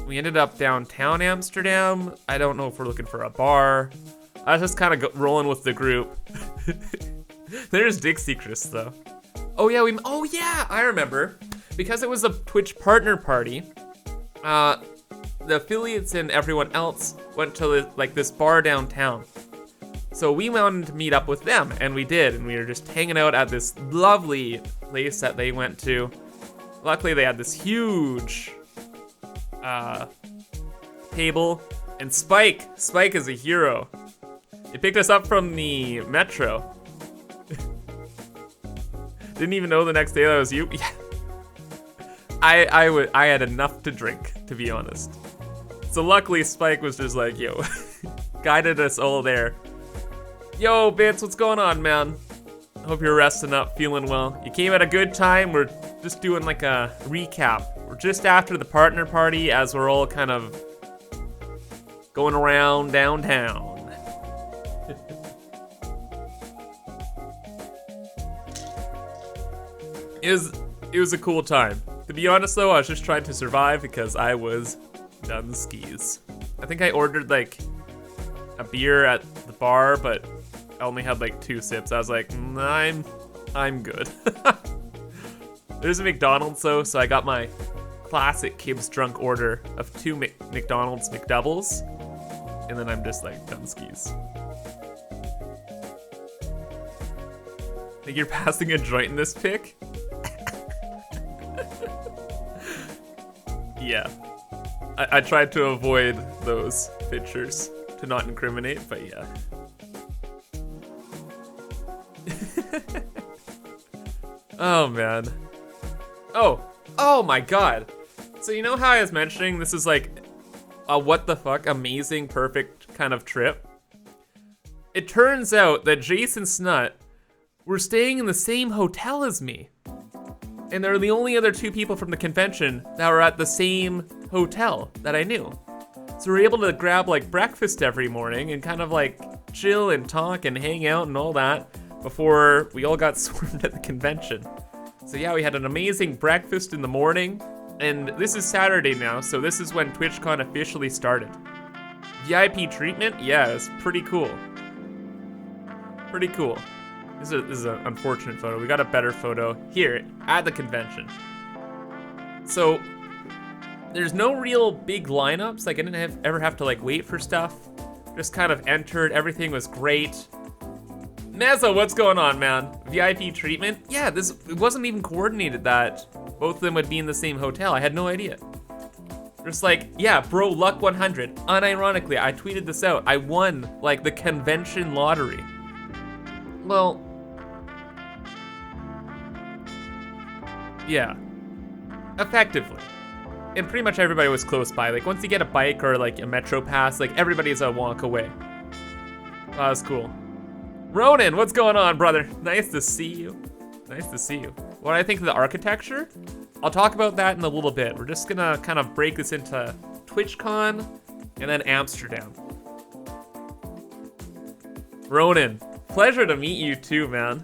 we ended up downtown Amsterdam. I don't know if we're looking for a bar. I was just kind of rolling with the group. There's Dixie Chris though. Oh yeah, I remember. Because it was a Twitch partner party, the affiliates and everyone else went to like this bar downtown. So we wanted to meet up with them, and we did, and we were just hanging out at this lovely place that they went to. Luckily, they had this huge table, and Spike is a hero. He picked us up from the metro. Didn't even know the next day that was you. Yeah. I had enough to drink, to be honest. So luckily Spike was just like, yo, guided us all there. Yo, Bits, what's going on, man? Hope you're resting up, feeling well. You came at a good time. We're just doing like a recap. We're just after the partner party as we're all kind of going around downtown. It was a cool time. To be honest though, I was just trying to survive because I was done skis. I think I ordered like a beer at the bar, but I only had like 2 sips. I was like, I'm I'm good. There's a McDonald's though, so I got my classic Kib's drunk order of 2 McDonald's McDoubles, and then I'm just like done skis. Think you're passing a joint in this pic? Yeah. I tried to avoid those pictures to not incriminate, but yeah. Oh man. Oh my god. So you know how I was mentioning this is like a what the fuck, amazing, perfect kind of trip? It turns out that Jason Snut were staying in the same hotel as me. And they're the only other 2 people from the convention that were at the same hotel that I knew. So we were able to grab like breakfast every morning and kind of like chill and talk and hang out and all that before we all got swarmed at the convention. So yeah, we had an amazing breakfast in the morning, and this is Saturday now, so this is when TwitchCon officially started. VIP treatment? Yeah, it's pretty cool. Pretty cool. This is an unfortunate photo. We got a better photo here at the convention. So there's no real big lineups. Like I didn't ever have to like wait for stuff. Just kind of entered. Everything was great. Mezzo, what's going on, man? VIP treatment? Yeah, it wasn't even coordinated that both of them would be in the same hotel. I had no idea. Just like, yeah, bro, luck 100. Unironically, I tweeted this out. I won like the convention lottery. Well, yeah, effectively. And pretty much everybody was close by. Like once you get a bike or like a metro pass, like everybody's a walk away. That was cool. Ronan, what's going on, brother? Nice to see you. Nice to see you. What do I think of the architecture? I'll talk about that in a little bit. We're just gonna kind of break this into TwitchCon and then Amsterdam. Ronan, pleasure to meet you too, man.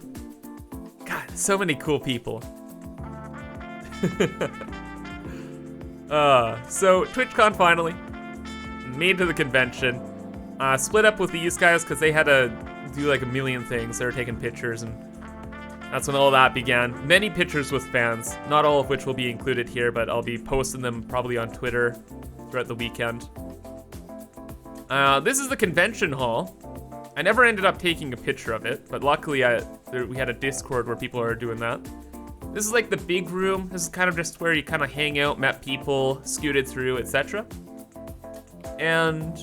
God, so many cool people. So TwitchCon finally made to the convention. Split up with these guys because they had to do like a million things. They were taking pictures, and that's when all that began. Many pictures with fans, not all of which will be included here, but I'll be posting them probably on Twitter throughout the weekend. This is the convention hall. I never ended up taking a picture of it, but luckily we had a Discord where people are doing that. This is like the big room. This is kind of just where you kind of hang out, met people, scooted through, etc. And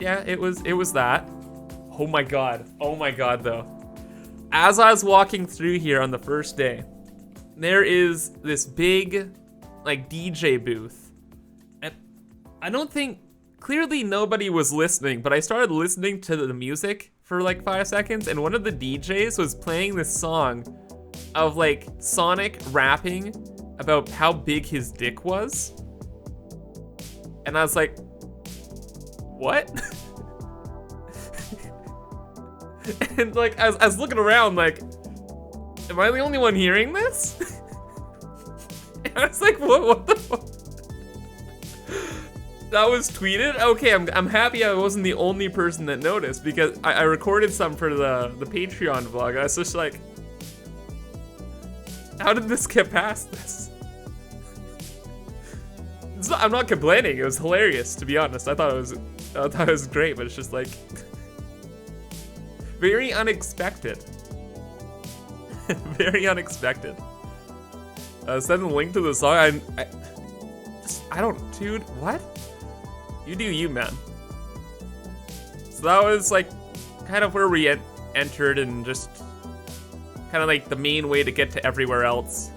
yeah, it was that. Oh my god though. As I was walking through here on the first day, there is this big like DJ booth. And I don't think, clearly nobody was listening, but I started listening to the music for like 5 seconds, and one of the DJs was playing this song of like Sonic rapping about how big his dick was. And I was like, what? And like, I was looking around like, am I the only one hearing this? And I was like, what the fuck? That was tweeted? Okay, I'm happy I wasn't the only person that noticed, because I recorded some for the Patreon vlog. I was just like, how did this get past this? I'm not complaining, it was hilarious, to be honest. I thought it was great, but it's just like, very unexpected. Very unexpected. Send a link to the song. Dude, what? You do you, man. So that was like kind of where we entered, and just kind of like the main way to get to everywhere else.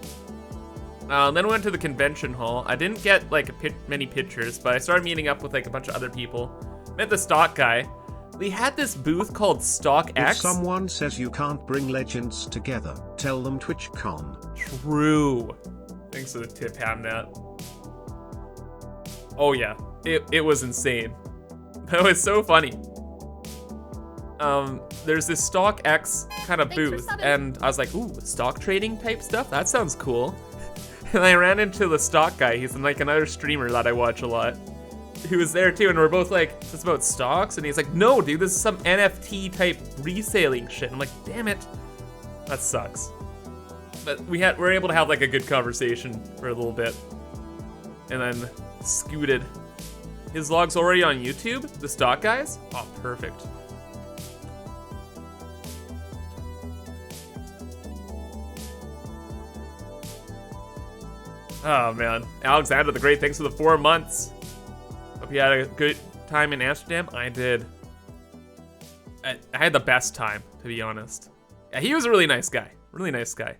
Then we went to the convention hall. I didn't get like many pictures, but I started meeting up with like a bunch of other people. Met the stock guy. They had this booth called StockX. If someone says you can't bring legends together, tell them TwitchCon. True. Thanks for the tip, Hamnet. Oh yeah, it was insane. That was so funny. There's this StockX kind of booth, and I was like, ooh, stock trading type stuff? That sounds cool. And I ran into the stock guy. He's like another streamer that I watch a lot. He was there too, and we're both like, is this about stocks? And he's like, no, dude, this is some NFT type reselling shit. I'm like, damn it. That sucks. But we're able to have like a good conversation for a little bit. And then scooted. His vlog's already on YouTube? The stock guys? Oh, perfect. Oh man, Alexander the Great, thanks for the 4 months. Hope you had a good time in Amsterdam. I did. I had the best time, to be honest. Yeah, he was a really nice guy. Really nice guy.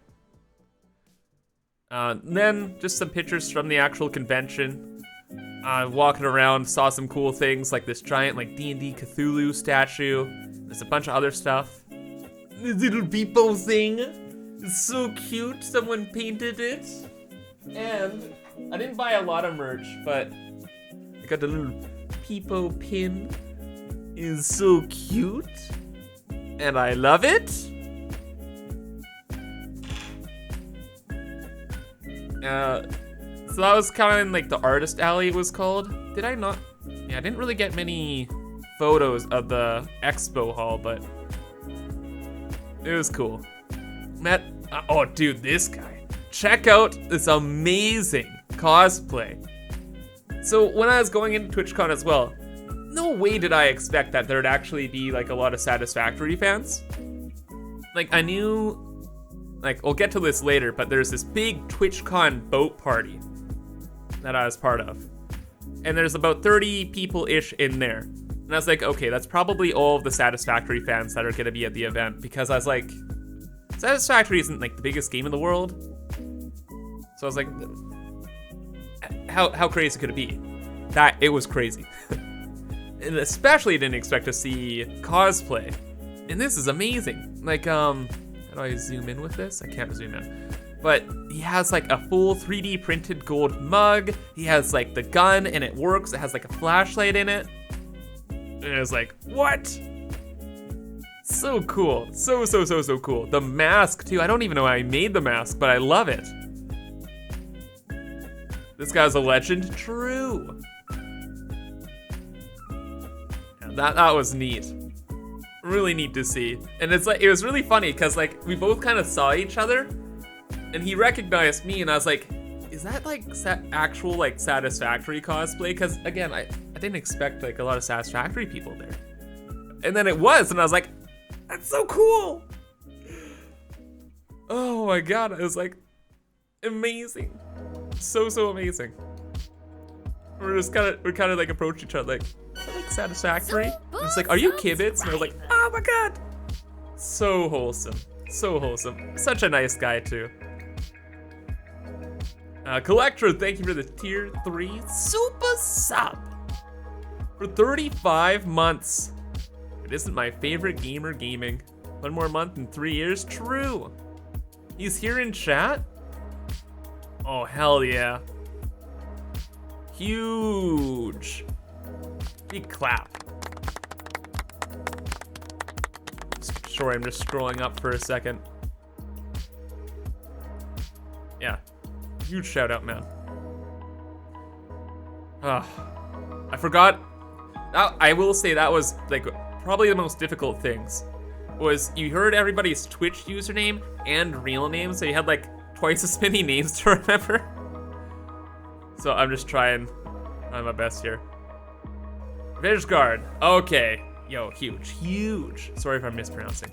Then just some pictures from the actual convention. Walking around, saw some cool things like this giant like D&D Cthulhu statue. There's a bunch of other stuff. This little people thing. It's so cute. Someone painted it. And I didn't buy a lot of merch, but I got the little Peepo pin. It is so cute. And I love it. So that was kind of in like the artist alley it was called. Did I not? Yeah, I didn't really get many photos of the expo hall, but it was cool. Met, oh dude, this guy. Check out this amazing cosplay. So when I was going into TwitchCon as well, no way did I expect that there'd actually be like a lot of Satisfactory fans. Like I knew, like we'll get to this later, but there's this big TwitchCon boat party that I was part of. And there's about 30 people-ish in there. And I was like, okay, that's probably all of the Satisfactory fans that are gonna be at the event, because I was like, Satisfactory isn't like the biggest game in the world. So I was like, how crazy could it be? That, it was crazy. And especially didn't expect to see cosplay. And this is amazing. Like, how do I zoom in with this? I can't zoom in. But he has like a full 3D printed gold mug. He has like the gun and it works. It has like a flashlight in it. And it was like, what? So cool. So cool. The mask too. I don't even know how I made the mask, but I love it. This guy's a legend. True. Yeah, that was neat. Really neat to see. And it's like, it was really funny because like we both kind of saw each other and he recognized me and I was like, is that like actual like Satisfactory cosplay? Because again, I didn't expect like a lot of Satisfactory people there. And then it was, and I was like, that's so cool. Oh my God, it was like amazing. So amazing. We kind of like approached each other like, is that like Satisfactory? And it's like, are you Kibitz? And I was like, oh my God. So wholesome. So wholesome. Such a nice guy too. Collector, thank you for the tier 3 super sub. For 35 months. It isn't my favorite gamer gaming. 1 more month in 3 years, true. He's here in chat? Oh, hell yeah. Huge. Big clap. Sorry, I'm just scrolling up for a second. Yeah, huge shout out, man. I forgot. I will say that was like probably the most difficult things. Was you heard everybody's Twitch username and real name, so you had like twice as many names to remember. So I'm just trying my best here. Vizguard, okay. Yo, huge. Sorry if I'm mispronouncing.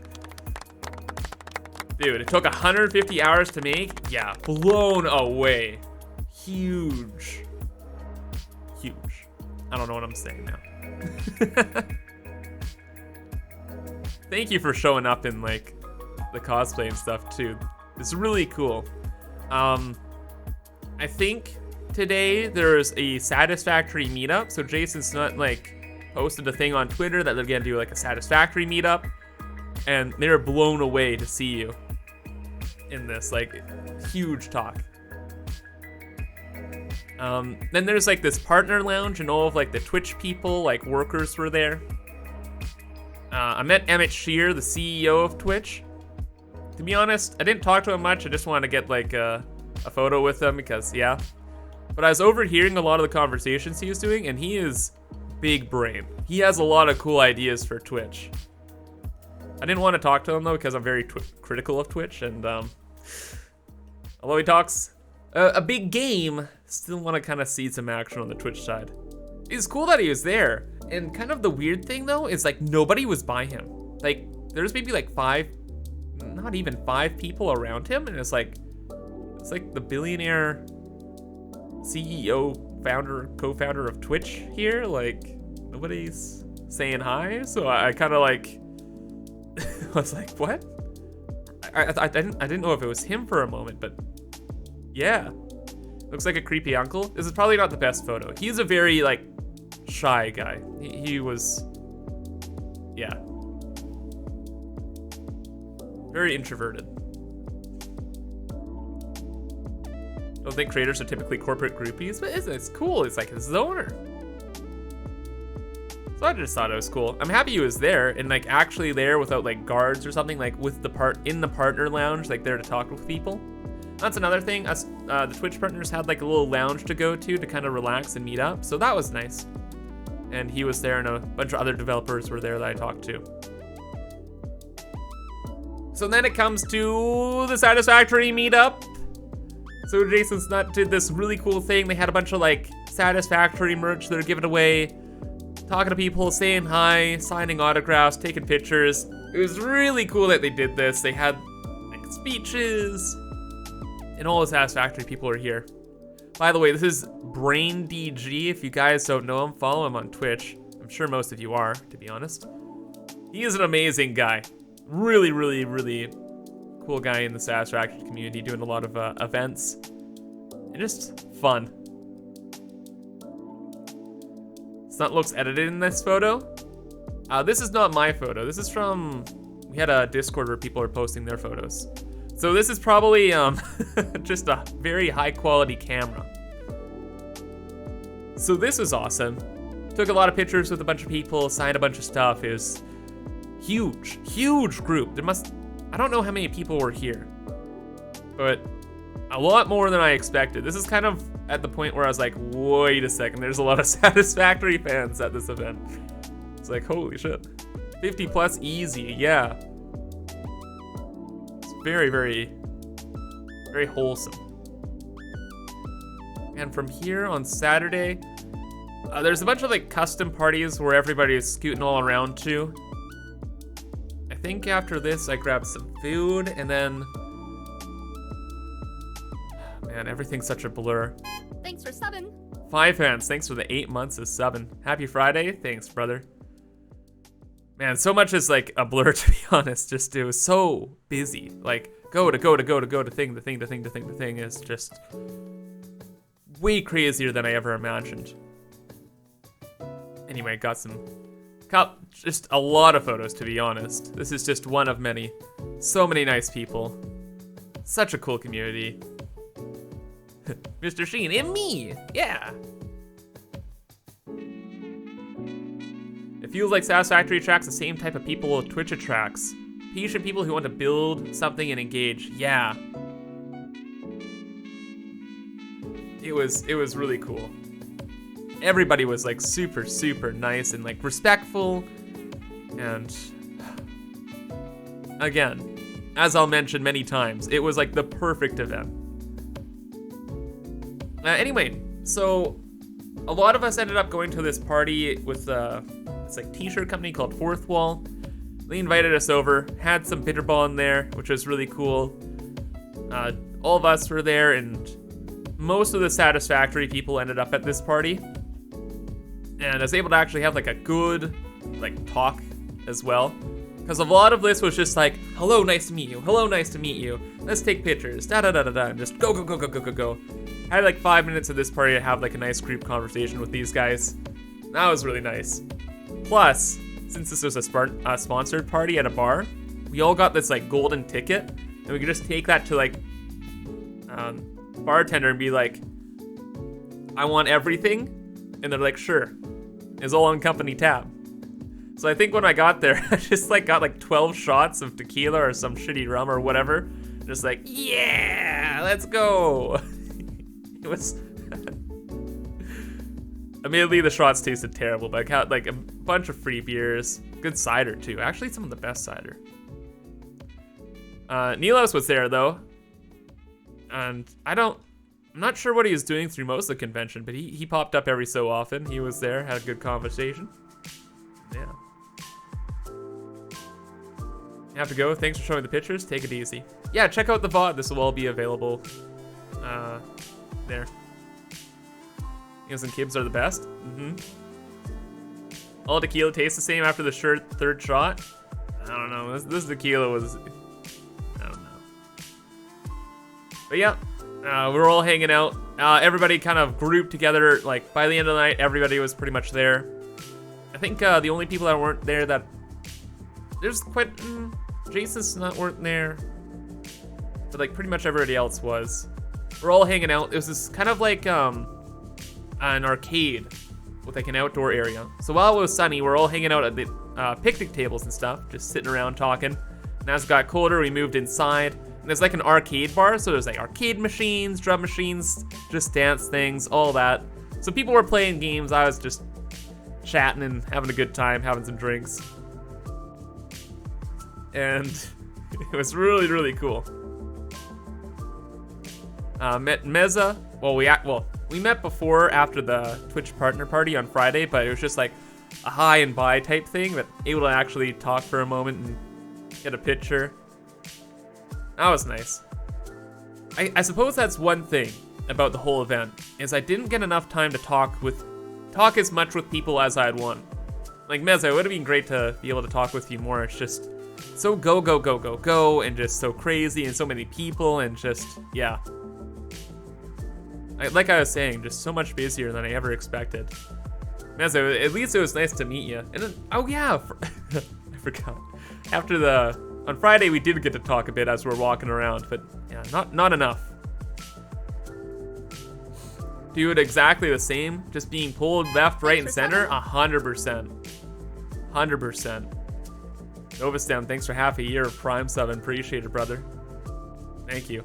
Dude, it took 150 hours to make? Yeah, blown away. Huge. I don't know what I'm saying now. Thank you for showing up in like the cosplay and stuff too. It's really cool. I think today there's a Satisfactory meetup. So Jason Snutt like posted a thing on Twitter that they're gonna do like a Satisfactory meetup, and they're blown away to see you in this like huge talk. Then there's like this partner lounge and all of like the Twitch people, like workers were there. I met Emmett Shear, the CEO of Twitch. To be honest, I didn't talk to him much. I just wanted to get like a photo with him because yeah. But I was overhearing a lot of the conversations he was doing, and he is big brain. He has a lot of cool ideas for Twitch. I didn't want to talk to him though because I'm very critical of Twitch, and although he talks a big game, still want to kind of see some action on the Twitch side. It's cool that he was there, and kind of the weird thing though is like nobody was by him. Like there's maybe like not even five people around him, and it's like the billionaire CEO, founder, co-founder of Twitch here. Like nobody's saying hi, so I kind of like was like, what? I didn't know if it was him for a moment, but yeah, looks like a creepy uncle. This is probably not the best photo. He's a very like shy guy. He was, yeah, very introverted. Don't think creators are typically corporate groupies, but it's cool. It's like his owner. So I just thought it was cool. I'm happy he was there, and like actually there without like guards or something, like with in the partner lounge, like there to talk with people. That's another thing. Us, the Twitch partners had like a little lounge to go to kind of relax and meet up. So that was nice. And he was there, and a bunch of other developers were there that I talked to. So then it comes to the Satisfactory meetup. So Jason Snut did this really cool thing. They had a bunch of like Satisfactory merch they're giving away, talking to people, saying hi, signing autographs, taking pictures. It was really cool that they did this. They had like speeches, and all the Satisfactory people are here. By the way, this is BrainDG. If you guys don't know him, follow him on Twitch. I'm sure most of you are, to be honest. He is an amazing guy. Really, really, really cool guy in the Satisfactory community, doing a lot of events. And just fun. Snut looks edited in this photo. This is not my photo. This is from, we had a Discord where people are posting their photos. So this is probably just a very high quality camera. So this was awesome. Took a lot of pictures with a bunch of people, signed a bunch of stuff. It was huge, huge group. I don't know how many people were here, but a lot more than I expected. This is kind of at the point where I was like, wait a second, there's a lot of Satisfactory fans at this event. It's like, holy shit. 50 plus easy, yeah. It's very, very, very wholesome. And from here on Saturday, there's a bunch of like custom parties where everybody is scooting all around to. I think after this I grabbed some food, and then, man, everything's such a blur. Thanks for subbing. 5 fans, thanks for the 8 months of subbing. Happy Friday, thanks brother. Man, so much is like a blur, to be honest. Just, it was so busy. Like, go to thing, the thing is just way crazier than I ever imagined. Anyway, got just a lot of photos, to be honest. This is just one of many. So many nice people. Such a cool community. Mr. Sheen and me, yeah. It feels like Satisfactory attracts the same type of people Twitch attracts. Patient people who want to build something and engage, yeah. It was really cool. Everybody was like super, super nice and like respectful. And again, as I'll mention many times, it was like the perfect event. Anyway, so a lot of us ended up going to this party with this like t-shirt company called Fourth Wall. They invited us over, had some bitterball in there, which was really cool. All of us were there, and most of the Satisfactory people ended up at this party. And I was able to actually have like a good like talk as well. Because a lot of this was just like, hello, nice to meet you. Hello, nice to meet you. Let's take pictures. Da-da-da-da-da. And just go. I had like 5 minutes of this party to have like a nice group conversation with these guys. That was really nice. Plus, since this was a sponsored party at a bar, we all got this like golden ticket, and we could just take that to like bartender and be like, I want everything. And they're like, sure. It's all on company tab. So I think when I got there, I just like got like 12 shots of tequila or some shitty rum or whatever. Just like, yeah, let's go. It was, admittedly the shots tasted terrible, but like bunch of free beers. Good cider, too. Actually, some of the best cider. Nilos was there, though. And I'm not sure what he was doing through most of the convention, but he popped up every so often. He was there, had a good conversation. Yeah. You have to go. Thanks for showing the pictures. Take it easy. Yeah, check out the VOD. This will all be available there. Niels and Kibs are the best. All tequila tastes the same after the third shot. I don't know. This tequila was... I don't know. But yeah, we were all hanging out. Everybody kind of grouped together. Like, by the end of the night, everybody was pretty much there. I think the only people that weren't there that... There's quite... Jason's not weren't there. But, like, pretty much everybody else was. We're all hanging out. It was this kind of like an arcade with like an outdoor area. So while it was sunny, we're all hanging out at the picnic tables and stuff, just sitting around talking. And as it got colder, we moved inside. And there's like an arcade bar, so there's like arcade machines, drum machines, just dance things, all that. So people were playing games. I was just chatting and having a good time, having some drinks. And it was really, really cool. Met Meza. We met before after the Twitch partner party on Friday, but it was just like a hi and bye type thing, but able to actually talk for a moment and get a picture. That was nice. I suppose that's one thing about the whole event, is I didn't get enough time to talk as much with people as I'd want. Like Meza, it would have been great to be able to talk with you more. It's just so go, and just so crazy and so many people and just, yeah. Like I was saying, just so much busier than I ever expected. Meza, at least it was nice to meet you. And then, oh yeah, I forgot. On Friday we did get to talk a bit as we were walking around, but yeah, not enough. Do it exactly the same, just being pulled left, right, and center, 100%. 100%. Novastem, thanks for half a year of Prime sub, appreciate it, brother. Thank you.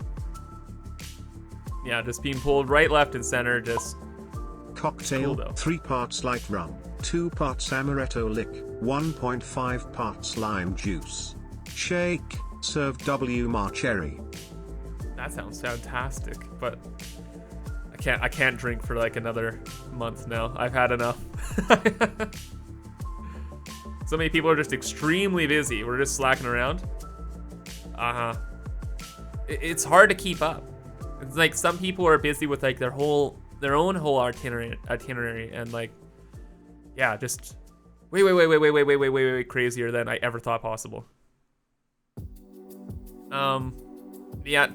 Yeah, just being pulled right, left, and center, just... Cocktail, cool, 3 parts light rum, 2 parts amaretto lick, 1.5 parts lime juice. Shake, serve W Marcherry. That sounds fantastic, but I can't drink for like another month now. I've had enough. So many people are just extremely busy. We're just slacking around. It's hard to keep up. It's like some people are busy with like their own whole itinerary, and like, yeah, just way crazier than I ever thought possible. Yeah,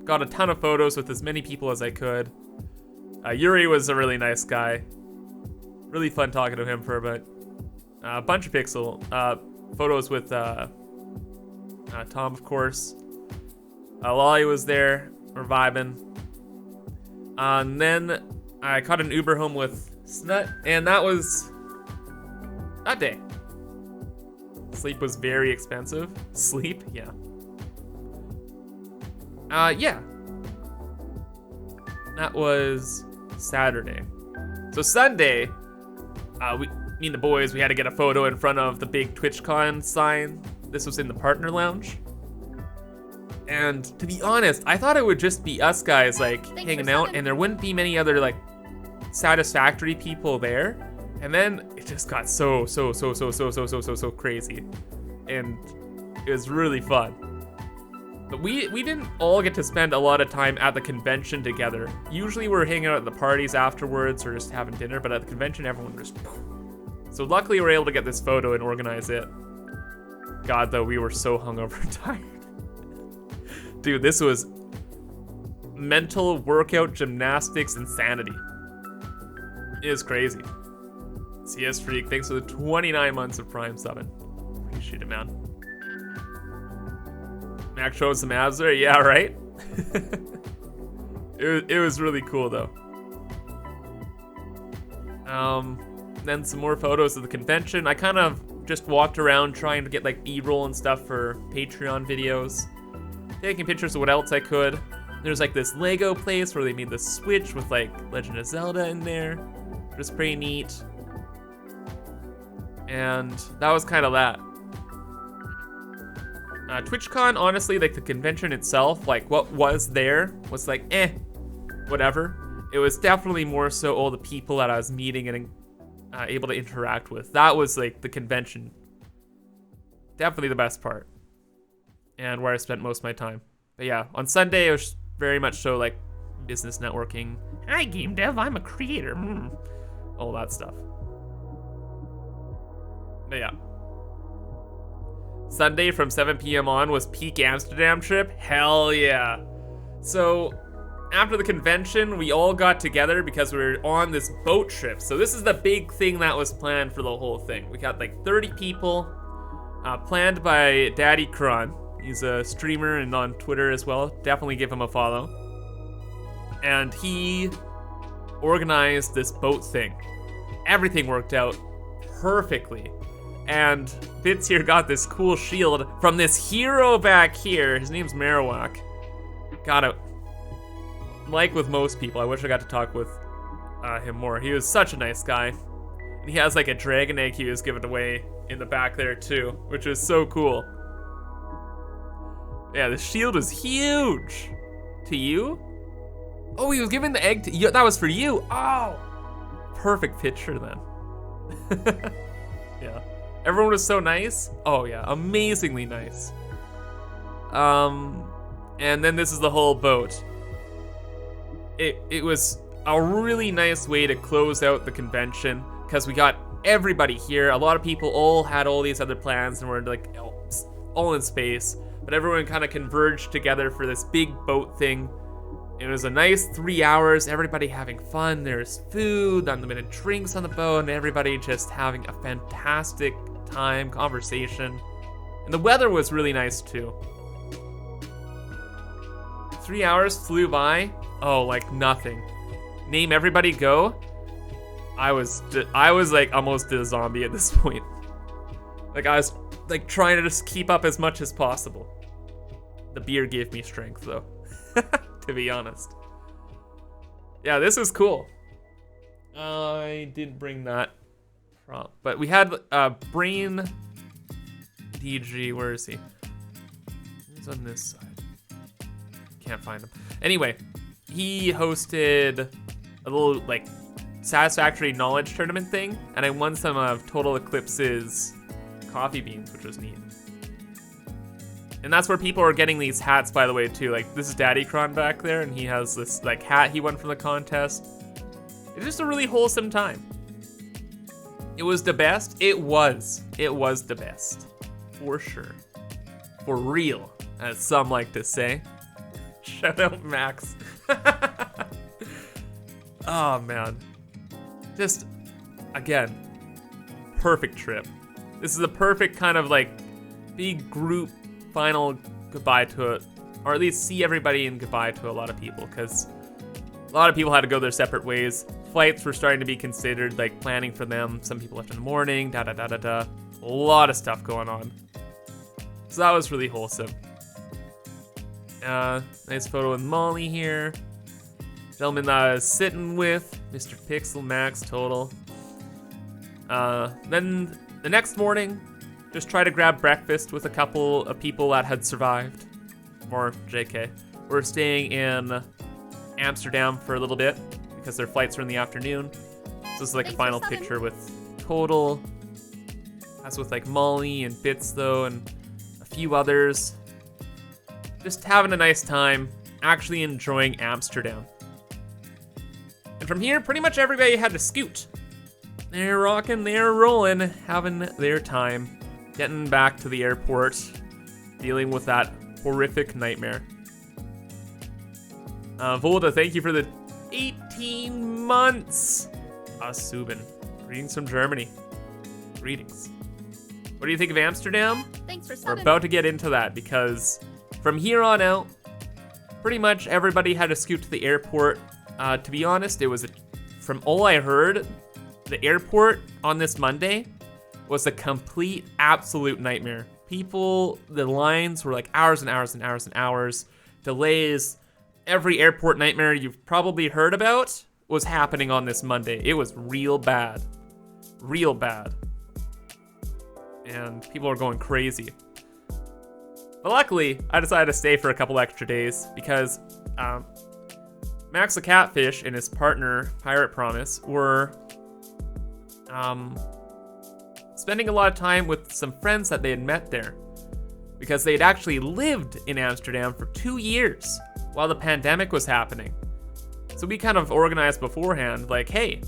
got a ton of photos with as many people as I could. Yuri was a really nice guy. Really fun talking to him for a bit. A bunch of photos with Tom, of course. Lolly was there. We're vibing. And then I caught an Uber home with Snut, and that was that day. Sleep was very expensive. Sleep? Yeah. Yeah. That was Saturday. So Sunday, me and the boys, we had to get a photo in front of the big TwitchCon sign. This was in the partner lounge. And to be honest, I thought it would just be us guys like hanging out, and there wouldn't be many other like Satisfactory people there. And then it just got so crazy, and it was really fun. But we didn't all get to spend a lot of time at the convention together. Usually we're hanging out at the parties afterwards or just having dinner, but at the convention everyone just... So luckily we were able to get this photo and organize it. God, though, we were so hungover and tired. Dude, this was mental workout gymnastics insanity. It is crazy. CS Freak, thanks for the 29 months of Prime 7. Appreciate it, man. Mac showed some abs there, yeah, right? it was really cool, though. Then some more photos of the convention. I kind of just walked around trying to get like B-roll and stuff for Patreon videos. Taking pictures of what else I could. There's like this Lego place where they made the Switch with like Legend of Zelda in there. Just pretty neat. And that was kind of that. TwitchCon, honestly, like the convention itself, like what was there was like, whatever. It was definitely more so all the people that I was meeting and able to interact with. That was like the convention. Definitely the best part. And where I spent most of my time. But yeah, on Sunday, it was very much so like business networking. Hi, game dev, I'm a creator. All that stuff. But yeah. Sunday from 7 p.m. on was peak Amsterdam trip. Hell yeah. So after the convention, we all got together because we were on this boat trip. So this is the big thing that was planned for the whole thing. We got like 30 people, planned by Daddy Kron. He's a streamer and on Twitter as well. Kidefinitely give him a follow. And he organized this boat thing. Everything worked out perfectly. And Bits here got this cool shield from this hero back here. His name's Marowak. Got it. Like with most people, I wish I got to talk with him more. He was such a nice guy. And he has like a dragon egg he was giving away in the back there too, which was so cool. Yeah, the shield was huge. To you? Oh, he was giving the egg to you. That was for you. Oh, perfect picture then. Yeah. Everyone was so nice. Oh yeah, amazingly nice. And then this is the whole boat. It was a really nice way to close out the convention because we got everybody here. A lot of people all had all these other plans and were like all in space, but everyone kind of converged together for this big boat thing. It was a nice 3 hours, everybody having fun. There's food, unlimited drinks on the boat, and everybody just having a fantastic time, conversation. And the weather was really nice too. 3 hours flew by. Oh, like nothing. Name everybody go. I was like almost a zombie at this point. Like I was like trying to just keep up as much as possible. The beer gave me strength though, to be honest. Yeah, this was cool. I didn't bring that prop, but we had Brain DG. Where is he? He's on this side. Can't find him. Anyway, he hosted a little like Satisfactory knowledge tournament thing, and I won some of Total Eclipse's coffee beans, which was neat. And that's where people are getting these hats, by the way, too. Like, this is Daddy Kron back there, and he has this like hat he won from the contest. It's just a really wholesome time. It was the best. It was the best. For sure. For real, as some like to say. Shout out Max. Oh man. Just, again, perfect trip. This is a perfect kind of like big group final goodbye to it, or at least see everybody and goodbye to a lot of people, because a lot of people had to go their separate ways. Flights were starting to be considered, like planning for them. Some people left in the morning, A lot of stuff going on. So that was really wholesome. Nice photo with Molly here. Gentleman that I was sitting with, Mr. Pixel Max Total. Then the next morning, just try to grab breakfast with a couple of people that had survived. More JK. We're staying in Amsterdam for a little bit because their flights are in the afternoon. So this is like a final picture with Total. That's with like Molly and Bits though, and a few others. Just having a nice time, actually enjoying Amsterdam. And from here, pretty much everybody had to scoot. They're rocking, they're rolling, having their time. Getting back to the airport, dealing with that horrific nightmare. Volda, thank you for the 18 months. Subin, greetings from Germany. Greetings. What do you think of Amsterdam? Thanks for subbing. We're about to get into that because from here on out, pretty much everybody had to scoot to the airport. To be honest, it was, from all I heard, the airport on this Monday was a complete, absolute nightmare. People, the lines were like hours and hours and hours and hours. Delays. Every airport nightmare you've probably heard about was happening on this Monday. It was real bad. Real bad. and people are going crazy. But luckily, I decided to stay for a couple extra days because Max the Catfish and his partner, Pirate Promise, were spending a lot of time with some friends that they had met there because they'd actually lived in Amsterdam for 2 years while the pandemic was happening. So we kind of organized beforehand, like, hey,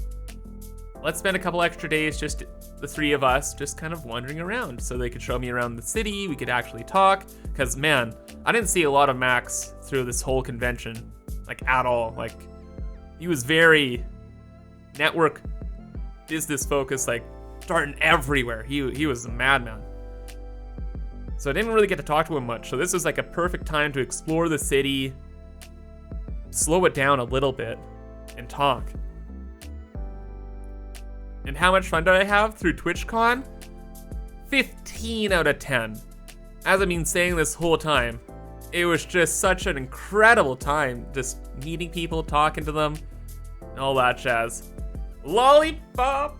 let's spend a couple extra days, just the three of us, just kind of wandering around so they could show me around the city, we could actually talk, because man, I didn't see a lot of Max through this whole convention, like at all. Like, he was very network business focused, like starting everywhere. He was a madman. So I didn't really get to talk to him much, so this was like a perfect time to explore the city, slow it down a little bit, and talk. And how much fun did I have through TwitchCon? 15 out of 10. As I've been saying this whole time, it was just such an incredible time, just meeting people, talking to them, and all that jazz. Lollipop!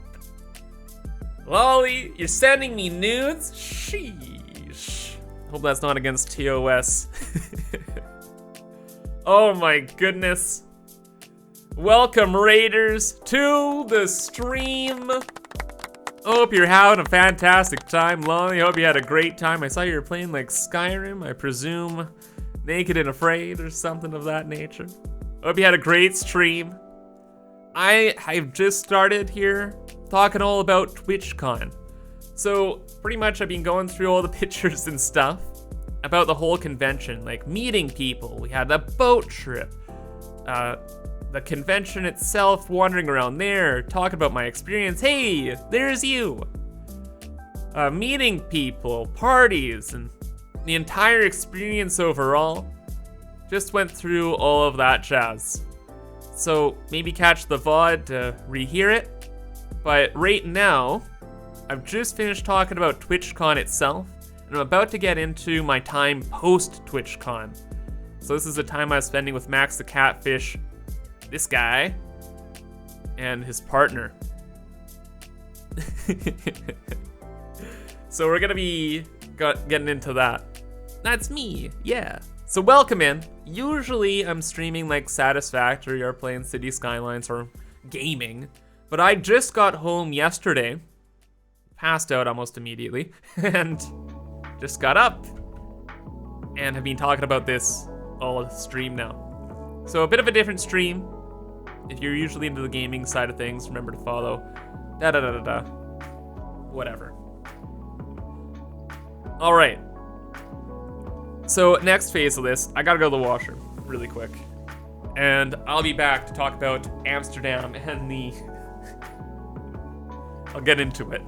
Lolly, you're sending me nudes? Sheesh. Hope that's not against TOS. Oh my goodness. Welcome, Raiders, to the stream. Hope you're having a fantastic time, Lolly. Hope you had a great time. I saw you were playing like Skyrim, I presume Naked and Afraid or something of that nature. Hope you had a great stream. I've just started here talking all about TwitchCon. So pretty much I've been going through all the pictures and stuff about the whole convention, like meeting people. We had a boat trip. The convention itself, wandering around there, talking about my experience. Hey, there's you. Meeting people, parties, and the entire experience overall. Just went through all of that jazz. So maybe catch the VOD to rehear it. But right now, I've just finished talking about TwitchCon itself, and I'm about to get into my time post-TwitchCon. So this is the time I was spending with Max the Catfish, this guy, and his partner. So we're gonna be getting into that. That's me, yeah. So welcome in. Usually I'm streaming like Satisfactory or playing City Skylines or gaming, but I just got home yesterday, passed out almost immediately, and just got up and have been talking about this all stream now. So a bit of a different stream. If you're usually into the gaming side of things, remember to follow. Whatever. All right. So next phase of this, I gotta go to the washroom really quick. And I'll be back to talk about Amsterdam and the... I'll get into it.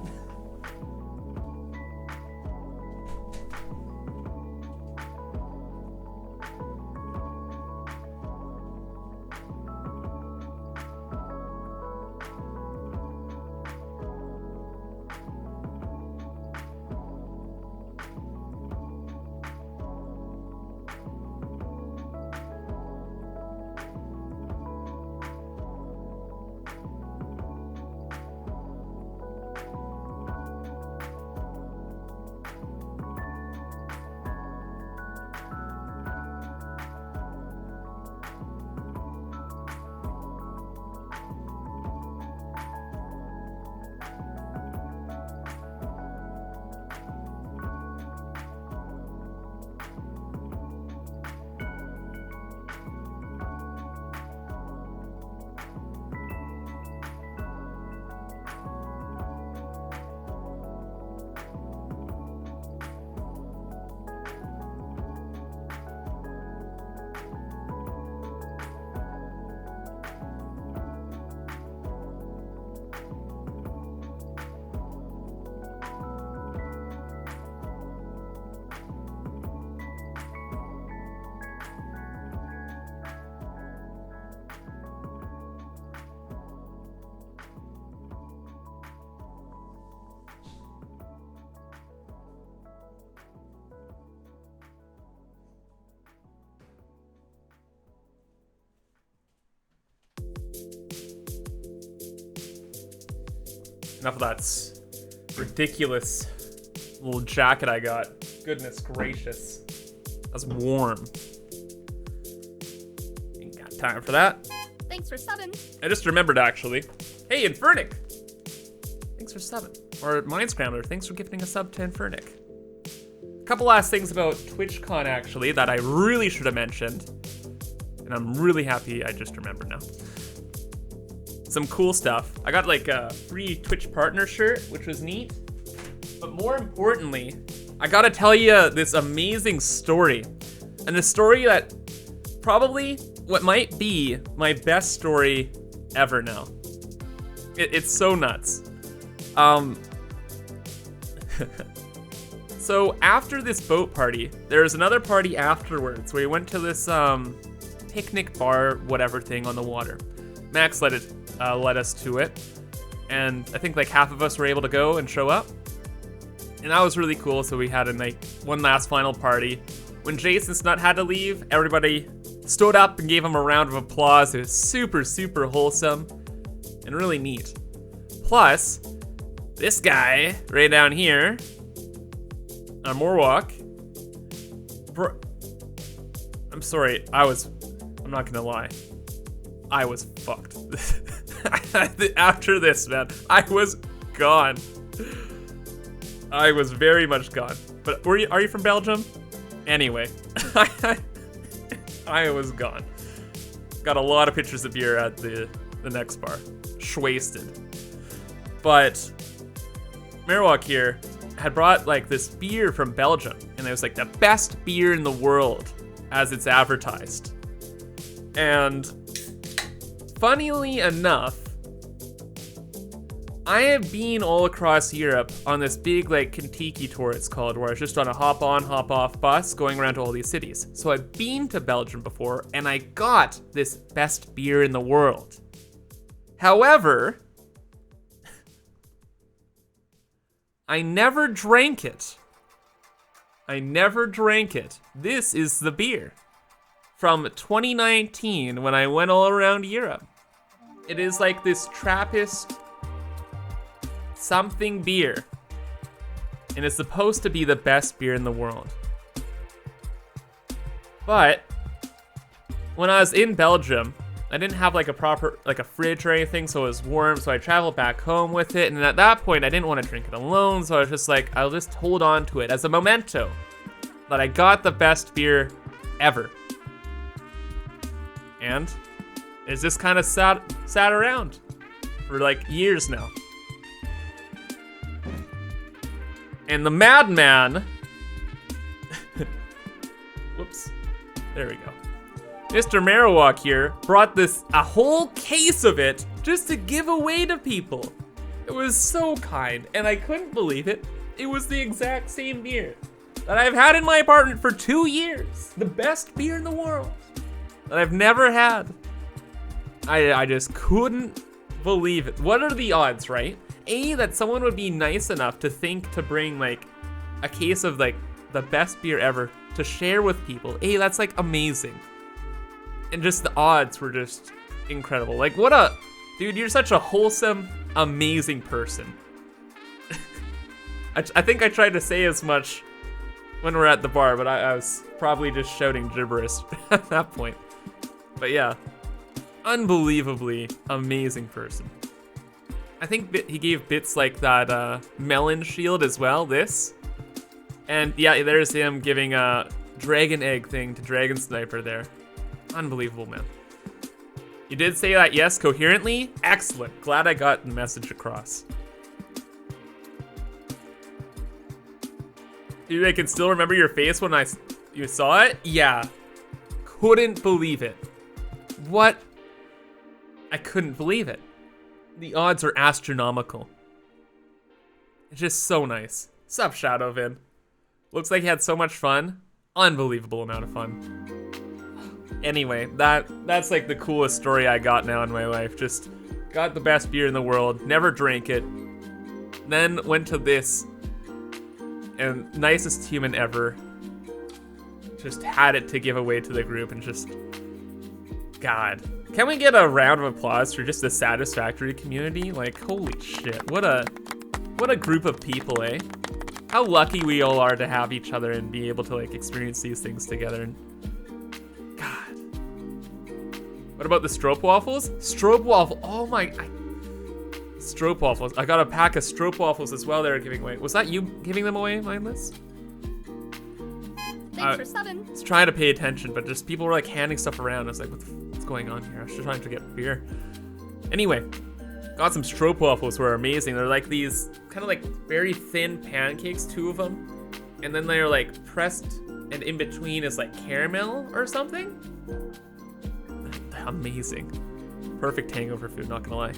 Enough of that ridiculous Little jacket I got. Goodness gracious. That's warm. Ain't got time for that. Thanks for subbing. I just remembered actually. Hey, Infernic! Thanks for subbing. Or Mind Scrambler, thanks for gifting a sub to Infernic. A couple last things about TwitchCon actually that I really should have mentioned. And I'm really happy I just remembered now. Some cool stuff. I got like a free Twitch partner shirt, which was neat. But more importantly, I gotta tell you this amazing story. And a story that probably what might be my best story ever now. It's so nuts. So after this boat party, there was another party afterwards where we went to this picnic bar, whatever thing on the water. Max led us to it. And I think like half of us were able to go and show up. And that was really cool, so we had one last final party. When Jason Snut had to leave, everybody stood up and gave him a round of applause. It was super, super wholesome and really neat. Plus, this guy right down here, Morwalk, I'm sorry, I'm not gonna lie, I was fucked. After this, man, I was gone. I was very much gone. But are you from Belgium? Anyway, I was gone. Got a lot of pictures of beer at the next bar. Schwasted. But Marowak here had brought like this beer from Belgium, and it was like the best beer in the world as it's advertised. And funnily enough, I have been all across Europe on this big like Kentucky tour it's called, where I was just on a hop on, hop off bus going around to all these cities. So I've been to Belgium before and I got this best beer in the world. However, I never drank it. This is the beer from 2019 when I went all around Europe. It is like this Trappist something beer, and it's supposed to be the best beer in the world. But when I was in Belgium, I didn't have like a fridge or anything, so it was warm, so I traveled back home with it, and at that point I didn't want to drink it alone, so I was just like, I'll just hold on to it as a memento that I got the best beer ever. And it's just kind of sat around for like years now. And the madman, whoops, there we go. Mr. Marowak here brought a whole case of it just to give away to people. It was so kind, and I couldn't believe it. It was the exact same beer that I've had in my apartment for 2 years. The best beer in the world that I've never had. I just couldn't believe it. What are the odds, right? That someone would be nice enough to think to bring like a case of like the best beer ever to share with people. That's like amazing. And just the odds were just incredible. Like dude, you're such a wholesome, amazing person. I think I tried to say as much when we're at the bar, but I was probably just shouting gibberish at that point. But yeah, unbelievably amazing person. I think he gave Bits like that melon shield as well, this. And yeah, there's him giving a dragon egg thing to Dragon Sniper there. Unbelievable, man. You did say that, yes, coherently? Excellent. Glad I got the message across. Dude, I can still remember your face when you saw it? Yeah. Couldn't believe it. What? I couldn't believe it. The odds are astronomical. It's just so nice. Sup, Shadowvin? Looks like he had so much fun. Unbelievable amount of fun. Anyway, that's like the coolest story I got now in my life. Just got the best beer in the world, never drank it, then went to this, and nicest human ever. Just had it to give away to the group, and just, God. Can we get a round of applause for just the Satisfactory community? Like, holy shit, what a group of people, eh? how lucky we all are to have each other and be able to like experience these things together. And God, what about the stroop waffles? Stroop waffle. Oh my. Stroop waffles. I got a pack of stroop waffles as well. They were giving away. Was that you giving them away, Mindless? Thanks for subbing. I was trying to pay attention, but just people were like handing stuff around. I was like, what's going on here? I was just trying to get beer. Anyway, got some stroop waffles, were amazing. They're like these kind of like very thin pancakes, 2 of them. And then they're like pressed, and in between is like caramel or something. Amazing. Perfect hangover food, not gonna lie.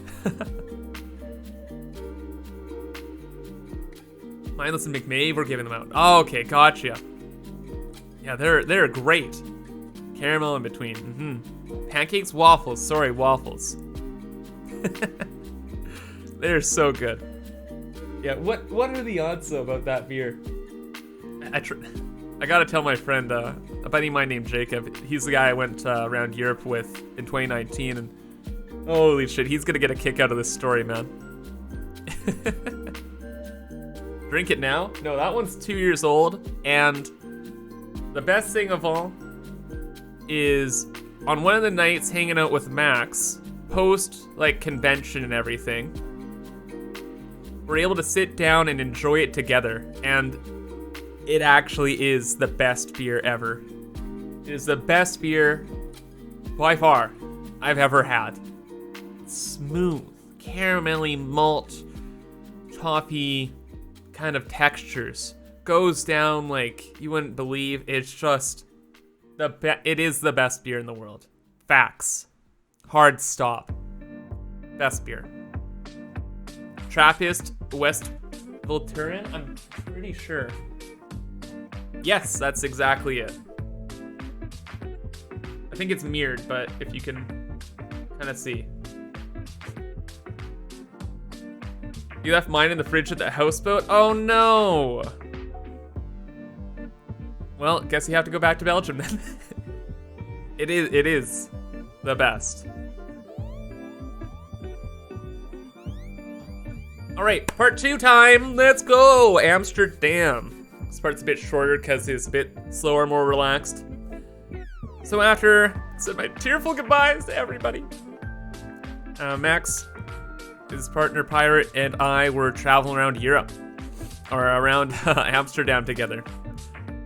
Mindless and McMave were giving them out. Oh, okay, gotcha. Yeah, they're great. Caramel in between. Pancakes, waffles. Sorry, waffles. They're so good. Yeah, what are the odds though about that beer? I gotta tell my friend, a buddy of mine named Jacob. He's the guy I went around Europe with in 2019, and holy shit, he's gonna get a kick out of this story, man. Drink it now? No, that one's 2 years old, and the best thing of all is on one of the nights hanging out with Max, post like convention and everything, we're able to sit down and enjoy it together, and it actually is the best beer ever. It is the best beer by far I've ever had. Smooth, caramelly malt, toffee kind of textures. Goes down like you wouldn't believe. It's just it is the best beer in the world. Facts. Hard stop. Best beer. Trappist West Volturin? I'm pretty sure. Yes, that's exactly it. I think it's mirrored, but if you can kind of see. You left mine in the fridge at the houseboat? Oh no! Well, guess you have to go back to Belgium then. It is the best. All right, part 2 time. Let's go, Amsterdam. This part's a bit shorter because it's a bit slower, more relaxed. So after said my tearful goodbyes to everybody, Max, his partner Pirate, and I were traveling around Europe, or around Amsterdam together.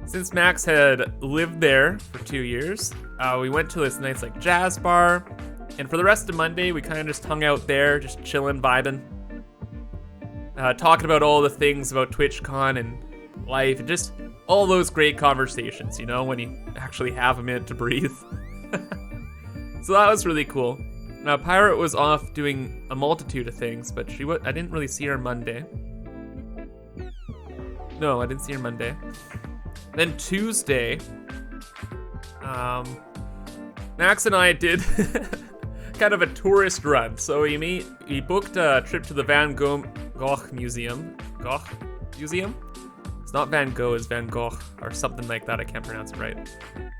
Since Max had lived there for 2 years, we went to this nice like jazz bar, and for the rest of Monday, we kind of just hung out there, just chilling, vibing, talking about all the things about TwitchCon and life, and just all those great conversations, you know, when you actually have a minute to breathe. So that was really cool. Pirate was off doing a multitude of things, but I didn't really see her Monday. No, I didn't see her Monday. Then Tuesday, Max and I did kind of a tourist run. So we booked a trip to the Van Gogh Museum. Gogh Museum? It's not Van Gogh, it's Van Gogh, or something like that. I can't pronounce it right.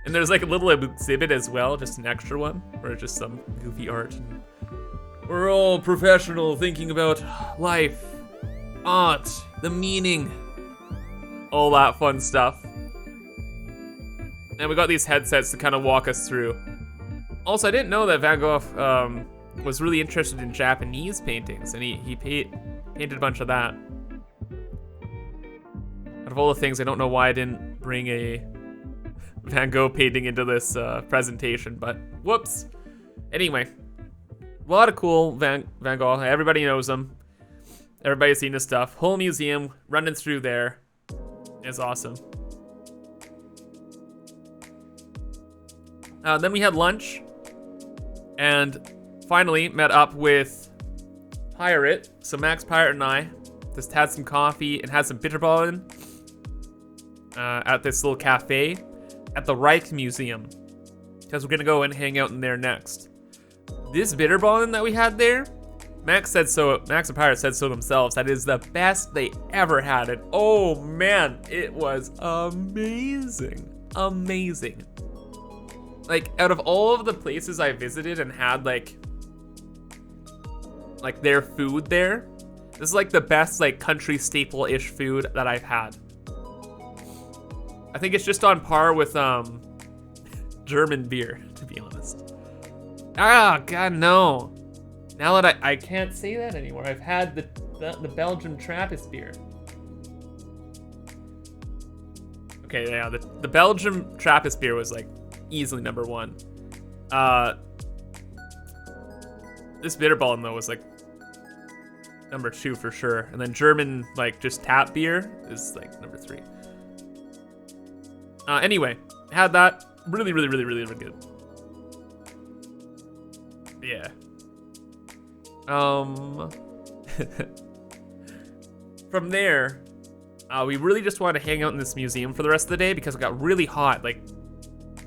And there's like a little exhibit as well, just an extra one, where just some goofy art. We're all professional, thinking about life, art, the meaning, all that fun stuff. And we got these headsets to kind of walk us through. Also, I didn't know that Van Gogh was really interested in Japanese paintings, and he painted a bunch of that. Out of all the things, I don't know why I didn't bring a Van Gogh painting into this presentation, but whoops. Anyway, a lot of cool Van Gogh. Everybody knows him. Everybody's seen his stuff. Whole museum running through there is awesome. Then we had lunch, and finally met up with Pirate. So Max, Pirate, and I just had some coffee and had some bitterballen at this little cafe at the Reich Museum, because we're gonna go and hang out in there next. This bitterballen that we had there, Max and Pirate said so themselves, that is the best they ever had. And oh man, it was amazing. Amazing. Like, out of all of the places I visited and had like their food there, This is like the best like country staple-ish food that I've had. I think it's just on par with German beer, to be honest. Ah, God, no. Now that I can't say that anymore. I've had the Belgian Trappist beer. Okay, yeah, the Belgian Trappist beer was like easily number 1. This Bitterball though was like number 2 for sure. And then German like just tap beer is like number 3. Anyway, had that. Really good. Yeah. From there, we really just wanted to hang out in this museum for the rest of the day because it got really hot. Like,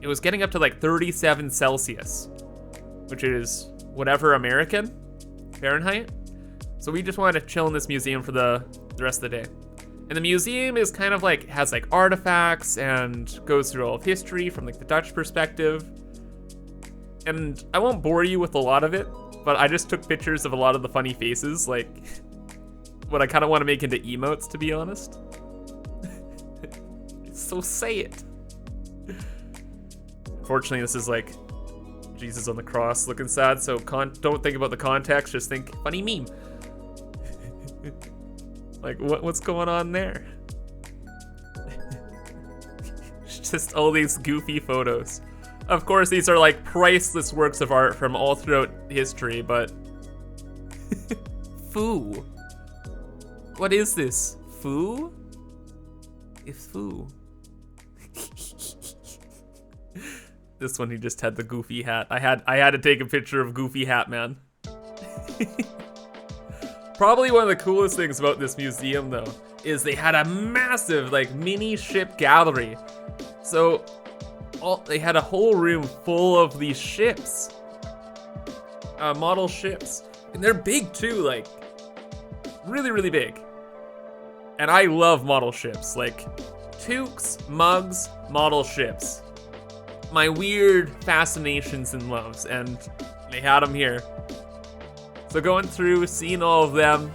it was getting up to like 37 Celsius, which is whatever American Fahrenheit. So we just wanted to chill in this museum for the rest of the day. And the museum is kind of like, has like artifacts and goes through all of history from like the Dutch perspective. And I won't bore you with a lot of it, but I just took pictures of a lot of the funny faces, like what I kind of want to make into emotes, to be honest. So say it. Unfortunately, this is like Jesus on the cross looking sad, so don't think about the context, just think funny meme. Like, what's going on there? Just all these goofy photos. Of course, these are like priceless works of art from all throughout history, but... Foo. What is this? Foo? It's foo. This one, he just had the goofy hat. I had to take a picture of Goofy Hat Man. Probably one of the coolest things about this museum, though, is they had a massive, like, mini ship gallery. So, they had a whole room full of these ships. Model ships. And they're big, too, like, really big. And I love model ships, like, toques, mugs, model ships. My weird fascinations and loves, and they had them here. So going through, seeing all of them,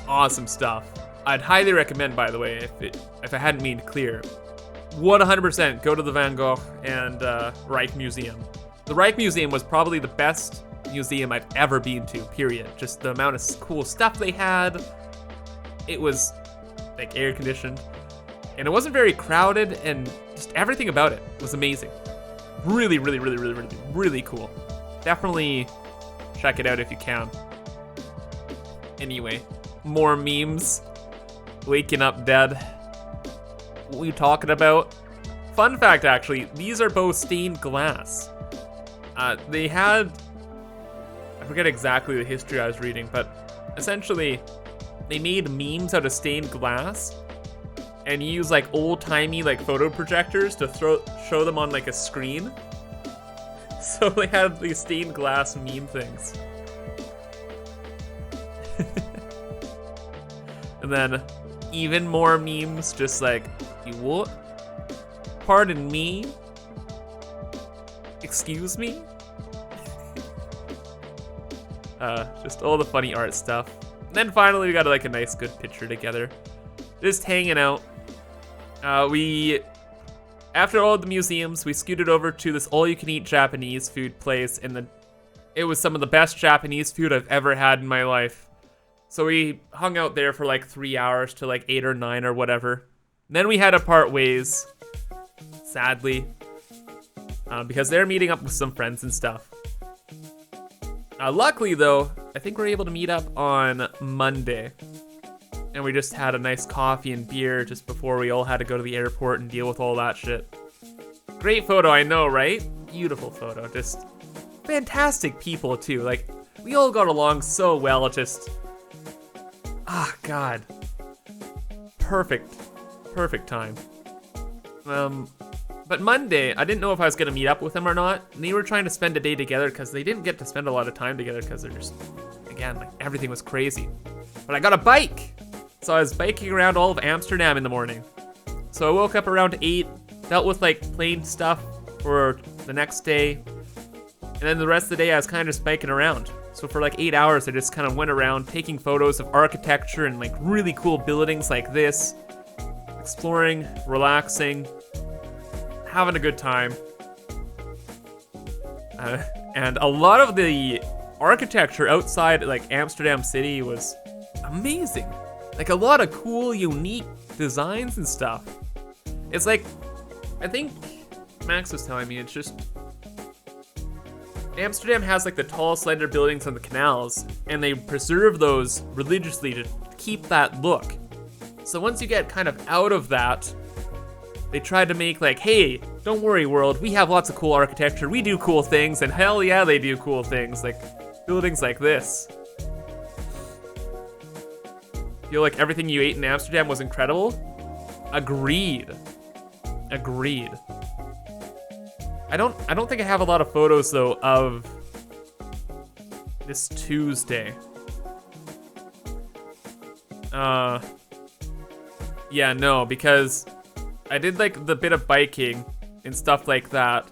awesome stuff. I'd highly recommend, by the way, if I hadn't made clear, 100% go to the Van Gogh and Reich Museum. The Reich Museum was probably the best museum I've ever been to, period. Just the amount of cool stuff they had. It was like air conditioned, and it wasn't very crowded, and just everything about it was amazing. Really cool. Definitely check it out if you can. Anyway, more memes. Waking up dead. What are you talking about? Fun fact, actually, these are both stained glass. They had, I forget exactly the history I was reading, but essentially they made memes out of stained glass and use like old-timey like photo projectors to show them on like a screen. So they had these stained glass meme things. And then even more memes, just like, you what? Pardon me? Excuse me? Just all the funny art stuff. And then finally we got like a nice good picture together. Just hanging out. After all the museums, we scooted over to this all-you-can-eat Japanese food place, and it was some of the best Japanese food I've ever had in my life. So we hung out there for like 3 hours to like 8 or 9 or whatever. And then we had to part ways, sadly, because they're meeting up with some friends and stuff. Luckily though, I think we're able to meet up on Monday. And we just had a nice coffee and beer just before we all had to go to the airport and deal with all that shit. Great photo, I know, right? Beautiful photo, just fantastic people too. Like, we all got along so well, just, God. Perfect time. But Monday, I didn't know if I was gonna meet up with them or not. And they were trying to spend a day together because they didn't get to spend a lot of time together because they're just, again, like everything was crazy. But I got a bike! So I was biking around all of Amsterdam in the morning. So I woke up around 8, dealt with like plane stuff for the next day. And then the rest of the day I was kind of just biking around. So for like 8 hours, I just kind of went around taking photos of architecture and like really cool buildings like this, exploring, relaxing, having a good time. And a lot of the architecture outside like Amsterdam City was amazing. Like a lot of cool, unique designs and stuff. It's like, I think Max was telling me, it's just, Amsterdam has like the tall, slender buildings on the canals, and they preserve those religiously to keep that look. So once you get kind of out of that, they tried to make like, hey, don't worry world, we have lots of cool architecture, we do cool things, and hell yeah, they do cool things, like buildings like this. Feel like everything you ate in Amsterdam was incredible? Agreed. Agreed. I don't think I have a lot of photos though of this Tuesday. Yeah, no, because I did like the bit of biking and stuff like that.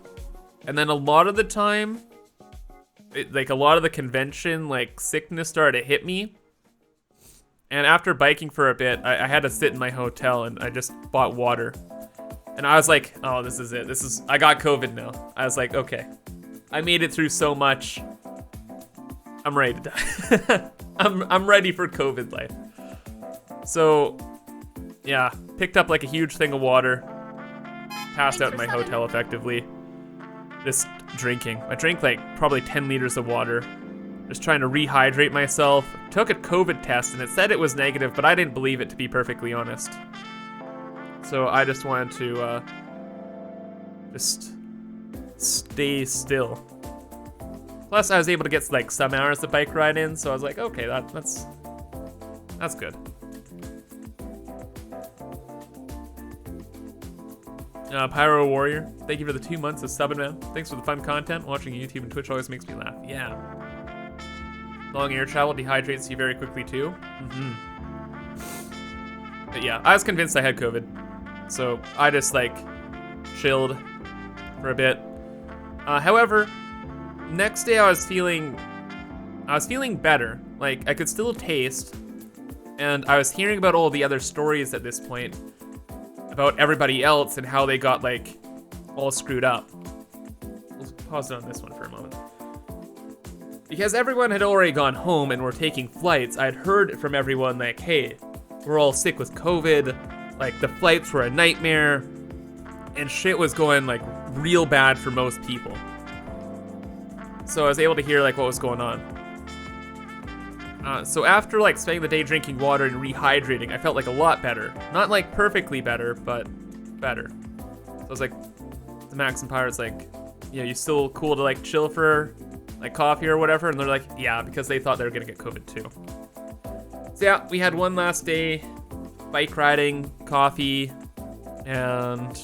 And then a lot of the time, like a lot of the convention, like sickness started to hit me. And after biking for a bit, I had to sit in my hotel and I just bought water. And I was like, oh, this is it. I got COVID now. I was like, okay. I made it through so much. I'm ready to die. I'm ready for COVID life. So, yeah, picked up like a huge thing of water. Passed out in my hotel effectively. Just drinking. I drank like probably 10 liters of water. Just trying to rehydrate myself. Took a COVID test and it said it was negative, but I didn't believe it, to be perfectly honest. So I just wanted to just stay still. Plus I was able to get like some hours of bike ride in, so I was like, okay, that's good. Pyro Warrior, thank you for the 2 months of subbing, man. Thanks for the fun content. Watching YouTube and Twitch always makes me laugh. Yeah. Long air travel dehydrates you very quickly too. But yeah, I was convinced I had COVID. So I just like chilled for a bit. However, next day I was feeling better. Like I could still taste, and I was hearing about all the other stories at this point about everybody else and how they got like all screwed up. We'll pause it on this one for a moment. Because everyone had already gone home and were taking flights, I'd heard from everyone like, hey, we're all sick with COVID. Like the flights were a nightmare and shit was going like real bad for most people. So I was able to hear like what was going on. So after like spending the day drinking water and rehydrating, I felt like a lot better. Not like perfectly better, but better. So I was like, the Max and Pirates like, yeah, you still cool to like chill for like coffee or whatever? And they're like, yeah, because they thought they were gonna get COVID too. So yeah, we had one last day. Bike riding, coffee, and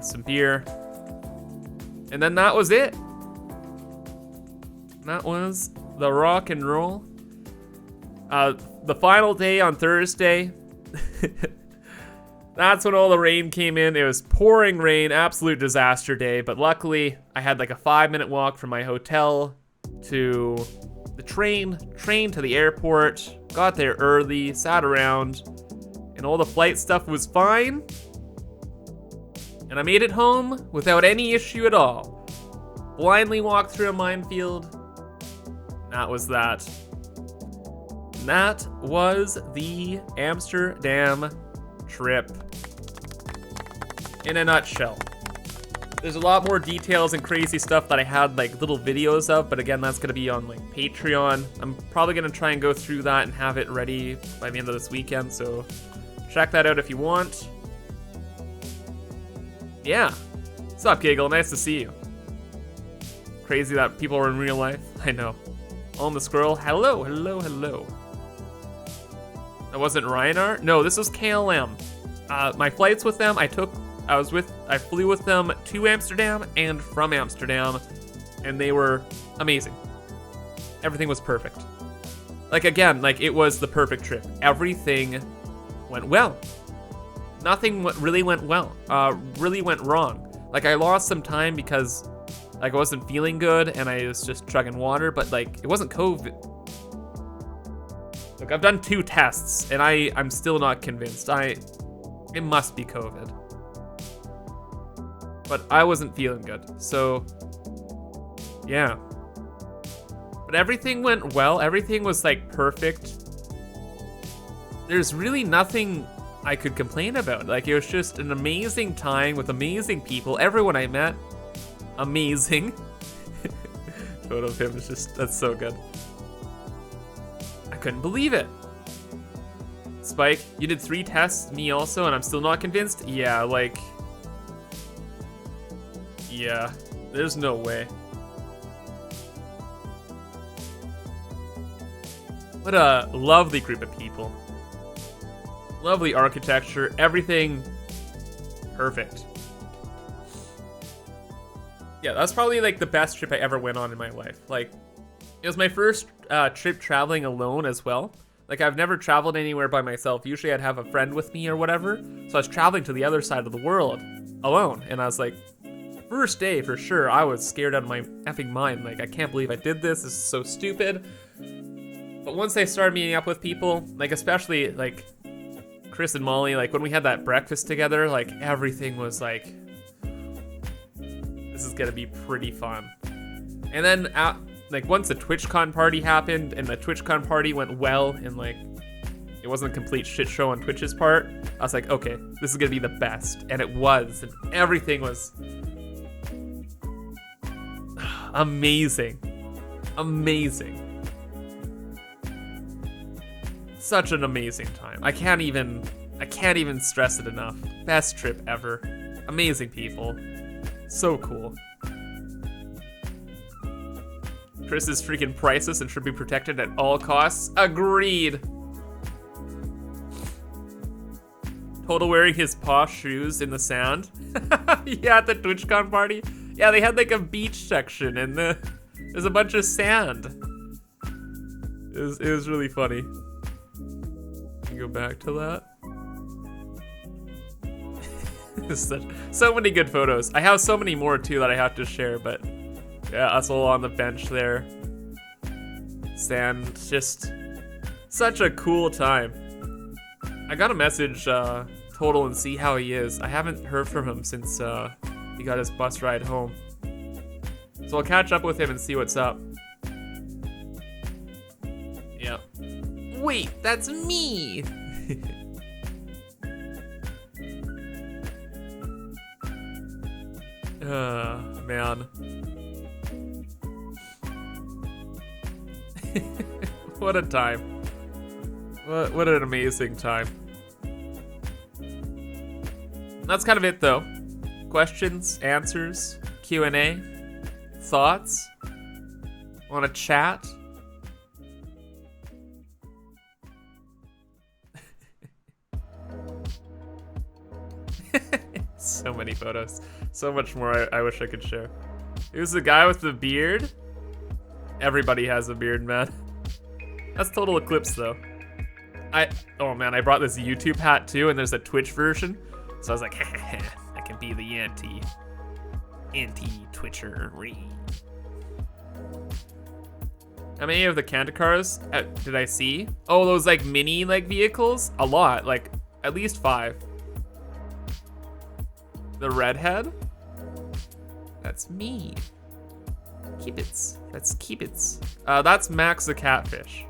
some beer. And then that was it. That was the rock and roll. The final day on Thursday, that's when all the rain came in. It was pouring rain, absolute disaster day. But luckily, I had like a 5-minute walk from my hotel to the train to the airport. Got there early, sat around, and all the flight stuff was fine. And I made it home without any issue at all. Blindly walked through a minefield. That was that. That was the Amsterdam trip in a nutshell. There's a lot more details and crazy stuff that I had like little videos of, but again, that's gonna be on like Patreon. I'm probably gonna try and go through that and have it ready by the end of this weekend, so check that out if you want. Yeah. What's up, Giggle? Nice to see you. Crazy that people are in real life. I know. On the squirrel. Hello, hello, hello. That wasn't Ryanair? No, this was KLM. My flights with them, I flew with them to Amsterdam and from Amsterdam, and they were amazing. Everything was perfect. Like again, like it was the perfect trip. Everything went well. Nothing really went well. Really went wrong. Like I lost some time because Like I wasn't feeling good and I was just chugging water, but like it wasn't COVID. Look, I've done 2 tests and I'm still not convinced. It must be COVID. But I wasn't feeling good, so yeah. But everything went well. Everything was like perfect. There's really nothing I could complain about. Like it was just an amazing time with amazing people. Everyone I met, amazing. Photo of him is just, that's so good. I couldn't believe it. Spike, you did 3 tests, me also, and I'm still not convinced? Yeah, like, yeah, there's no way. What a lovely group of people. Lovely architecture, everything perfect. Yeah, that's probably like the best trip I ever went on in my life. Like, it was my first trip traveling alone as well. Like, I've never traveled anywhere by myself. Usually I'd have a friend with me or whatever. So I was traveling to the other side of the world alone. And I was like, first day for sure, I was scared out of my effing mind. Like, I can't believe I did this. This is so stupid. But once I started meeting up with people, like especially like Chris and Molly, like when we had that breakfast together, like everything was like, this is gonna be pretty fun. And then like once the TwitchCon party happened and the TwitchCon party went well and like it wasn't a complete shit show on Twitch's part, I was like, okay, this is gonna be the best. And it was, and everything was amazing. Amazing. Such an amazing time. I can't even stress it enough. Best trip ever. Amazing people. So cool. Chris is freaking priceless and should be protected at all costs. Agreed. Total wearing his posh shoes in the sand. Yeah, at the TwitchCon party. Yeah, they had like a beach section and there's a bunch of sand. It was really funny. Go back to that. So many good photos. I have so many more too that I have to share, but yeah, us all on the bench there. Sand, just such a cool time. I gotta message Total and see how he is. I haven't heard from him since he got his bus ride home. So I'll catch up with him and see what's up. Yeah. Wait, that's me! Man. What a time. What an amazing time. That's kind of it though. Questions, answers, Q&A, thoughts? Wanna chat? So many photos. So much more I wish I could share. Who's the guy with the beard? Everybody has a beard, man. That's Total Eclipse, though. Oh man, I brought this YouTube hat too, and there's a Twitch version. So I was like, I can be the anti-Twitcher. How many of the Canter cars did I see? Oh, those like mini like vehicles? A lot, like at least 5. The redhead? That's me. Kibitz. That's Kibitz. That's Max the catfish.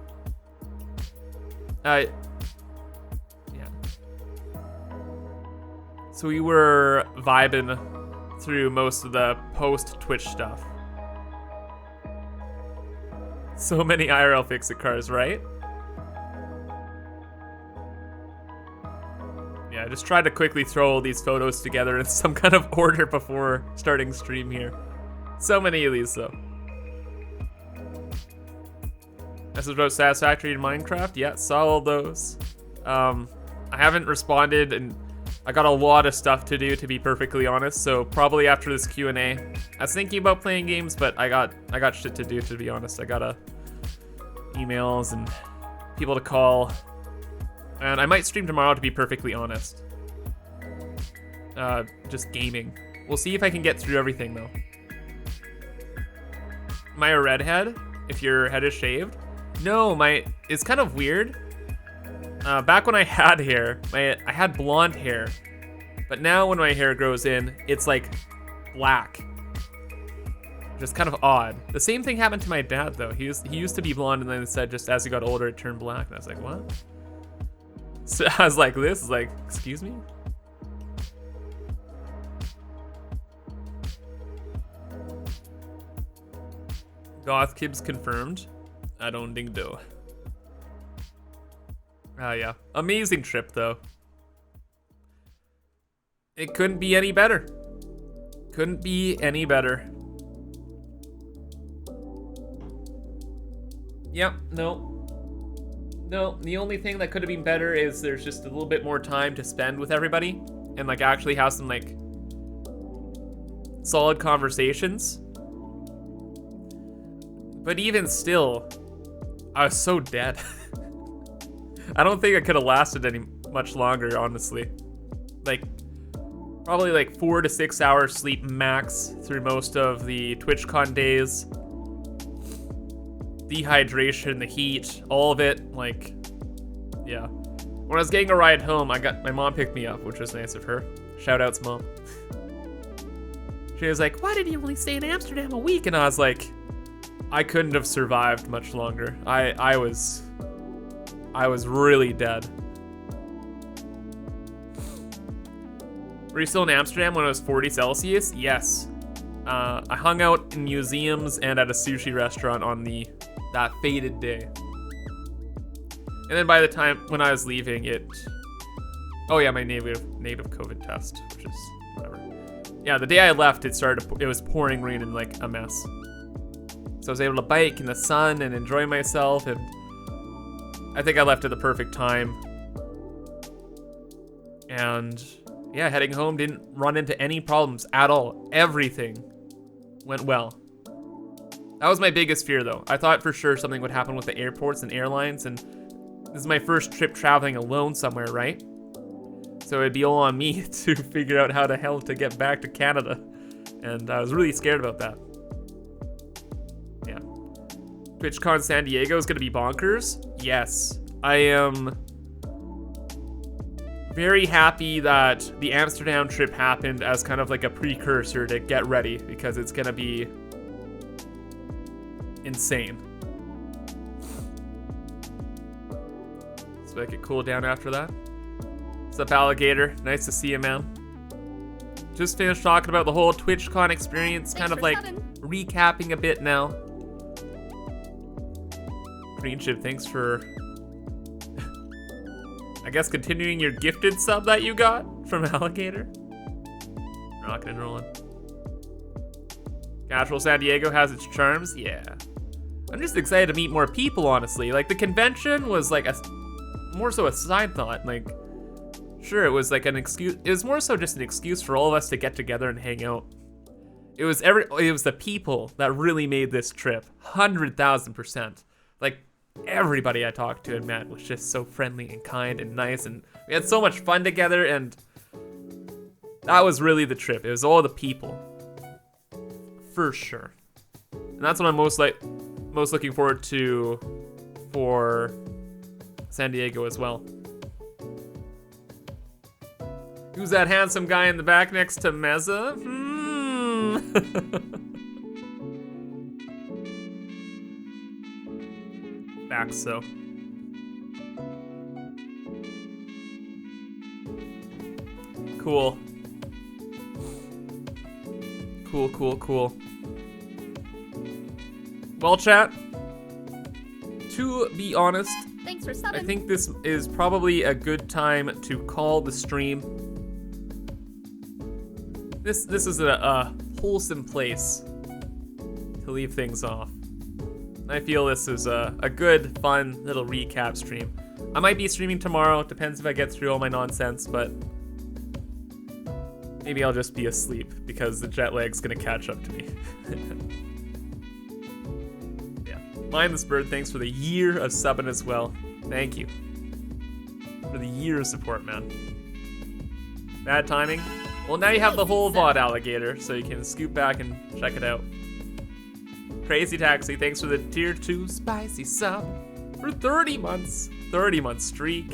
Yeah. So we were vibing through most of the post-Twitch stuff. So many IRL fix-it cars, right? Yeah, I just tried to quickly throw all these photos together in some kind of order before starting stream here. So many of these, though. Message about Satisfactory in Minecraft? Yeah, saw all those. I haven't responded, and I got a lot of stuff to do, to be perfectly honest, so probably after this Q&A. I was thinking about playing games, but I got shit to do, to be honest. I got emails and people to call. And I might stream tomorrow, to be perfectly honest. Just gaming. We'll see if I can get through everything, though. Am I a redhead if your head is shaved? No, it's kind of weird. Back when I had hair, I had blonde hair, but now when my hair grows in, it's like black. Which is kind of odd. The same thing happened to my dad though. He used to be blonde, and then it said just as he got older it turned black, and I was like, what? So I was like, this is like, excuse me? Goth Kibs confirmed. I don't think so. Yeah. Amazing trip though. It couldn't be any better. Couldn't be any better. Yep, no. No, the only thing that could have been better is there's just a little bit more time to spend with everybody and like actually have some like solid conversations. But even still, I was so dead. I don't think I could have lasted any much longer, honestly. Like, probably like 4 to 6 hours sleep max through most of the TwitchCon days. Dehydration, the heat, all of it, like, yeah. When I was getting a ride home, my mom picked me up, which was nice of her. Shout outs, Mom. She was like, why did you only stay in Amsterdam a week? And I was like, I couldn't have survived much longer. I was really dead. Were you still in Amsterdam when it was 40 Celsius? Yes. I hung out in museums and at a sushi restaurant on that fated day. And then by the time when I was leaving oh yeah, my negative COVID test, which is whatever. Yeah, the day I left, it was pouring rain and like a mess. So I was able to bike in the sun and enjoy myself, and I think I left at the perfect time. And yeah, heading home, didn't run into any problems at all. Everything went well. That was my biggest fear though. I thought for sure something would happen with the airports and airlines, and this is my first trip traveling alone somewhere, right? So it'd be all on me to figure out how the hell to get back to Canada. And I was really scared about that. Yeah. TwitchCon San Diego is gonna be bonkers. Yes. I am very happy that the Amsterdam trip happened as kind of like a precursor to get ready, because it's gonna be insane. So I could cool down after that. What's up, Alligator? Nice to see you, man. Just finished talking about the whole TwitchCon experience, kind of like recapping a bit now. Green Chip, thanks for I guess continuing your gifted sub that you got from Alligator. Rockin' and rollin'. Casual San Diego has its charms, yeah. I'm just excited to meet more people, honestly. Like, the convention was like more so a side thought. Like, sure, it was like an excuse. It was more so just an excuse for all of us to get together and hang out. It was the people that really made this trip 100,000%. Like, everybody I talked to and met was just so friendly and kind and nice, and we had so much fun together, and that was really the trip. It was all the people, for sure. And that's what I'm most looking forward to for San Diego as well. Who's that handsome guy in the back next to Meza? Back so. Cool. Cool. Well, chat, to be honest, thanks for subbing. I think this is probably a good time to call the stream. This is a wholesome place to leave things off. I feel this is a good, fun little recap stream. I might be streaming tomorrow, depends if I get through all my nonsense, but maybe I'll just be asleep because the jet lag's gonna catch up to me. Yeah. Mindless Bird, thanks for the year of subbing as well. Thank you for the year of support, man. Bad timing? Well, now you have the whole VOD, Alligator, so you can scoot back and check it out. Crazy Taxi, thanks for the tier 2 spicy sub for 30 months. 30-month streak.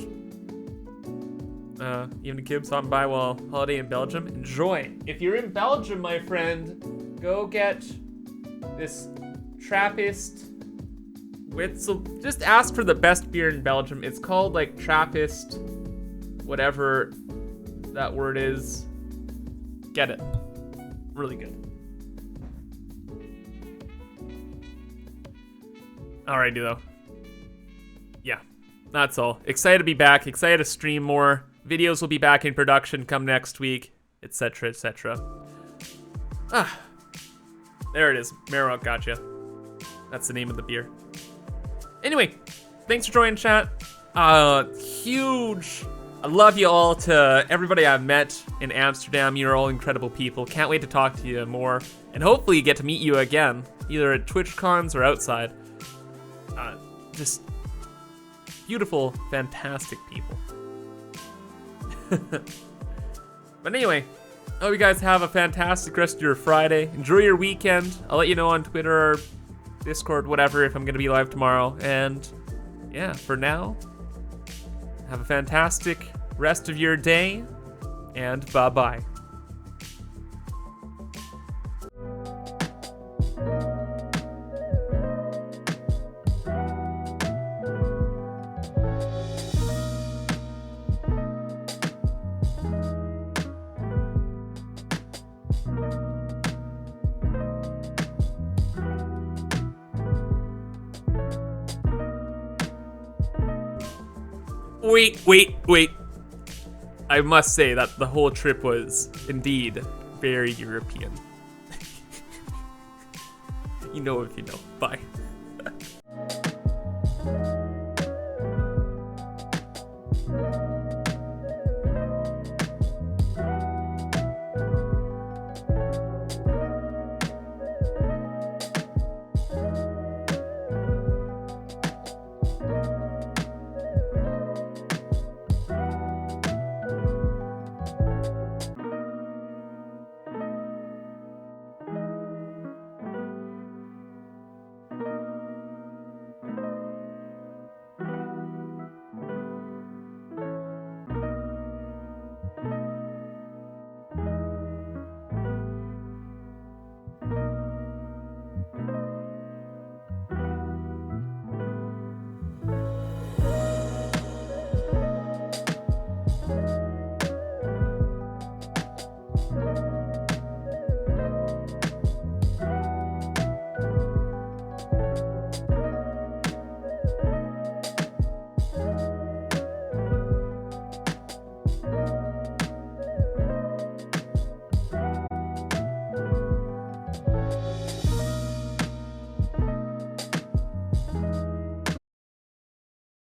Even the kids stopping by while holiday in Belgium. Enjoy. If you're in Belgium, my friend, go get this Trappist with some, just ask for the best beer in Belgium. It's called like Trappist, whatever that word is. Get it. Really good. Alrighty though. Yeah, that's all. Excited to be back. Excited to stream more. Videos will be back in production come next week, etc., etc. Ah, there it is. Marrow gotcha. That's the name of the beer. Anyway, thanks for joining, chat. Huge. I love you all. To everybody I've met in Amsterdam, you're all incredible people. Can't wait to talk to you more, and hopefully get to meet you again, either at TwitchCons or outside. Just beautiful, fantastic people. But anyway, I hope you guys have a fantastic rest of your Friday. Enjoy your weekend. I'll let you know on Twitter or Discord, whatever, if I'm gonna be live tomorrow. And yeah, for now, have a fantastic rest of your day, and bye-bye. Wait. I must say that the whole trip was indeed very European. You know if you know. Bye.